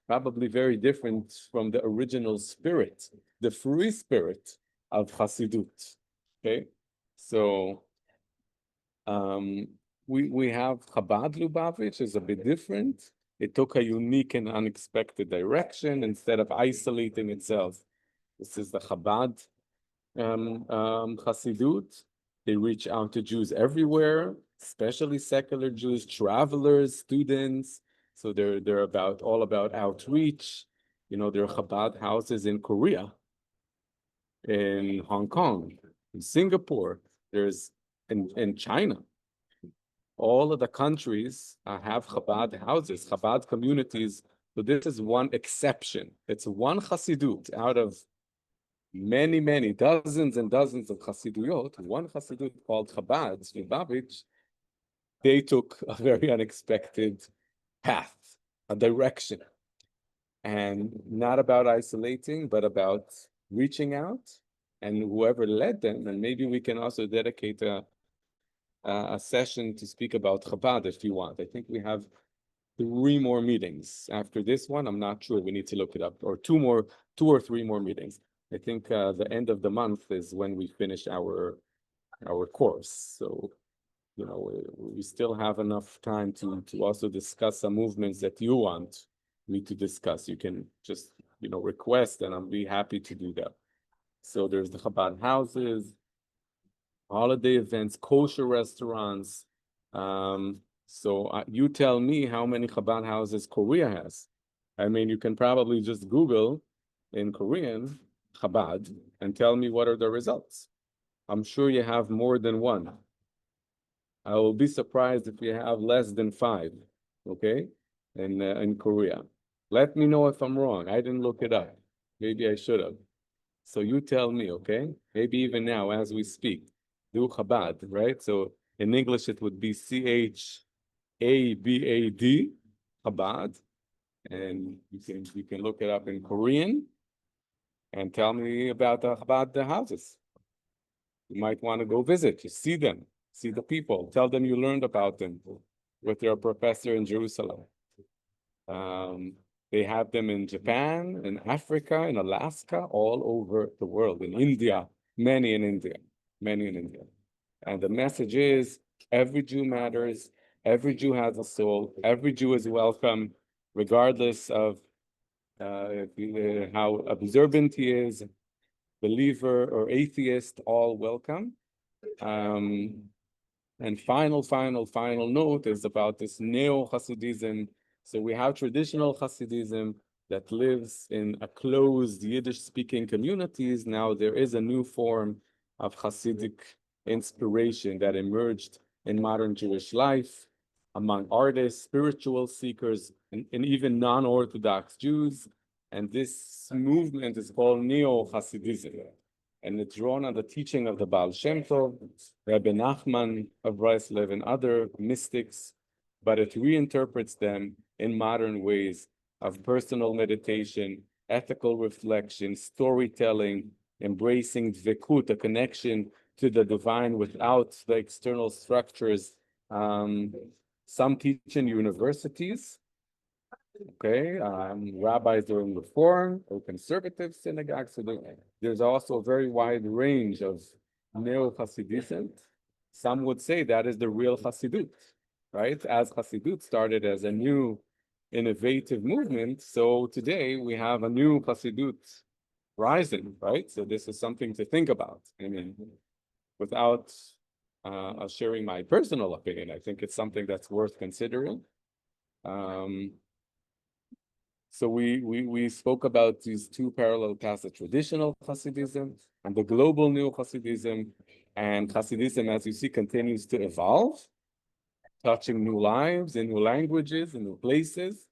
probably very different from the original spirit, the free spirit of Hasidut. Okay, so we have Chabad Lubavitch is a bit different. It took a unique and unexpected direction instead of isolating itself. This is the Chabad Hasidut. They reach out to Jews everywhere, especially secular Jews, travelers, students. So they're all about outreach. You know, there are Chabad houses in Korea, in Hong Kong, in Singapore. There's in China. All of the countries have Chabad houses, Chabad communities. So this is one exception. It's one Hasidut out of many, dozens and dozens of Hasiduyot. One Hasidut called Chabad, Lubavitch, they took a very unexpected path, a direction. And not about isolating, but about reaching out. And whoever led them, and maybe we can also dedicate a session to speak about Chabad if you want. I think we have 3 more meetings after this one. I'm not sure. We need to look it up. Or 2 or 3 more meetings. I think the end of the month is when we finish our course. So, you know, we still have enough time to also discuss some movements that you want me to discuss. You can just, you know, request, and I'll be happy to do that. So there's the Chabad houses, holiday events, kosher restaurants. So you tell me how many Chabad houses Korea has. I mean, you can probably just Google in Korean Chabad and tell me what are the results. I'm sure you have more than one. I will be surprised if you have less than 5, okay, in Korea. Let me know if I'm wrong. I didn't look it up. Maybe I should have. So you tell me, okay? Maybe even now as we speak. Do Chabad, right? So in English, it would be Chabad, Chabad. And you can look it up in Korean and tell me about the Chabad houses. You might want to go visit, just see them, see the people, tell them you learned about them with your professor in Jerusalem. They have them in Japan, in Africa, in Alaska, all over the world, in India, many in India. And the message is, every Jew matters, every Jew has a soul, every Jew is welcome, regardless of how observant he is, believer or atheist, all welcome. And final note is about this Neo-Hasidism. So we have traditional Hasidism that lives in a closed Yiddish-speaking communities. Now there is a new form of Hasidic inspiration that emerged in modern Jewish life among artists, spiritual seekers, and even non-Orthodox Jews. And this movement is called Neo-Hasidism. And it's drawn on the teaching of the Baal Shem Tov, Rabbi Nachman of Breslov, and other mystics, but it reinterprets them in modern ways of personal meditation, ethical reflection, storytelling, embracing devekut, a connection to the divine without the external structures. Some teach in universities, okay, rabbis during Reform or conservative synagogues. So there's also a very wide range of Neo-Hasidism. Some would say that is the real Hasidut, right? As Hasidut started as a new innovative movement, so today we have a new Hasidut rising, right? So this is something to think about. I mean, without sharing my personal opinion, I think it's something that's worth considering. So we spoke about these 2 parallel paths, the traditional Hasidism and the global Neo-Hasidism. And Hasidism, as you see, continues to evolve, touching new lives in new languages, in new places,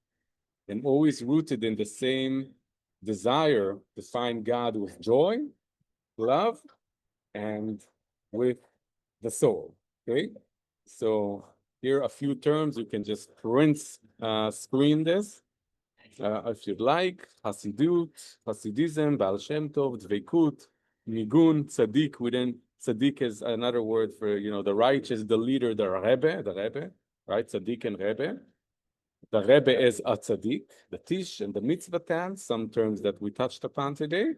and always rooted in the same desire to find God with joy, love, and with the soul, okay? So here are a few terms. You can just print screen this. if you'd like, Hasidism, Baal Shem Tov, devekut, nigun, tzaddik. Within tzaddik is another word for, the righteous, the leader, the Rebbe, right? Tzaddik and Rebbe. The Rebbe is a tzaddik, the Tish and the Mitzvah Tanz, some terms that we touched upon today.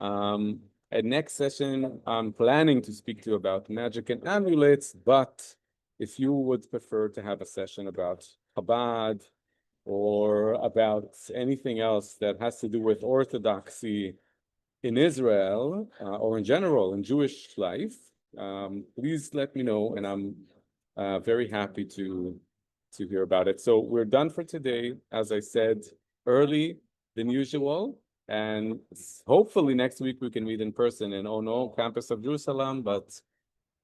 At next session, I'm planning to speak to you about magic and amulets, but if you would prefer to have a session about Chabad or about anything else that has to do with orthodoxy in Israel or in general in Jewish life, please let me know, and I'm very happy to hear about it. So we're done for today, as I said, early than usual. And hopefully next week we can meet in person in Ono, campus of Jerusalem, but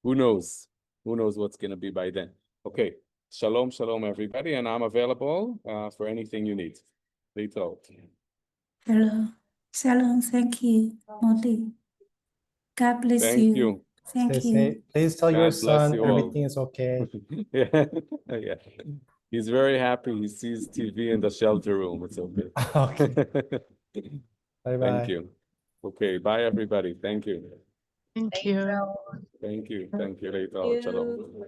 who knows? Who knows what's going to be by then? Okay, shalom, shalom, everybody, and I'm available for anything you need. Hello. Hello. Shalom. Thank you, Mordy. God bless Thank you. Stay Thank safe. you. Please tell God your bless son you all. everything is okay. Yeah, yeah. He's very happy. He sees TV in the shelter room. It's okay. Okay. Thank Bye-bye. you. Okay, bye everybody. Thank you. Thank you. Thank you. Thank you. Later. Shalom.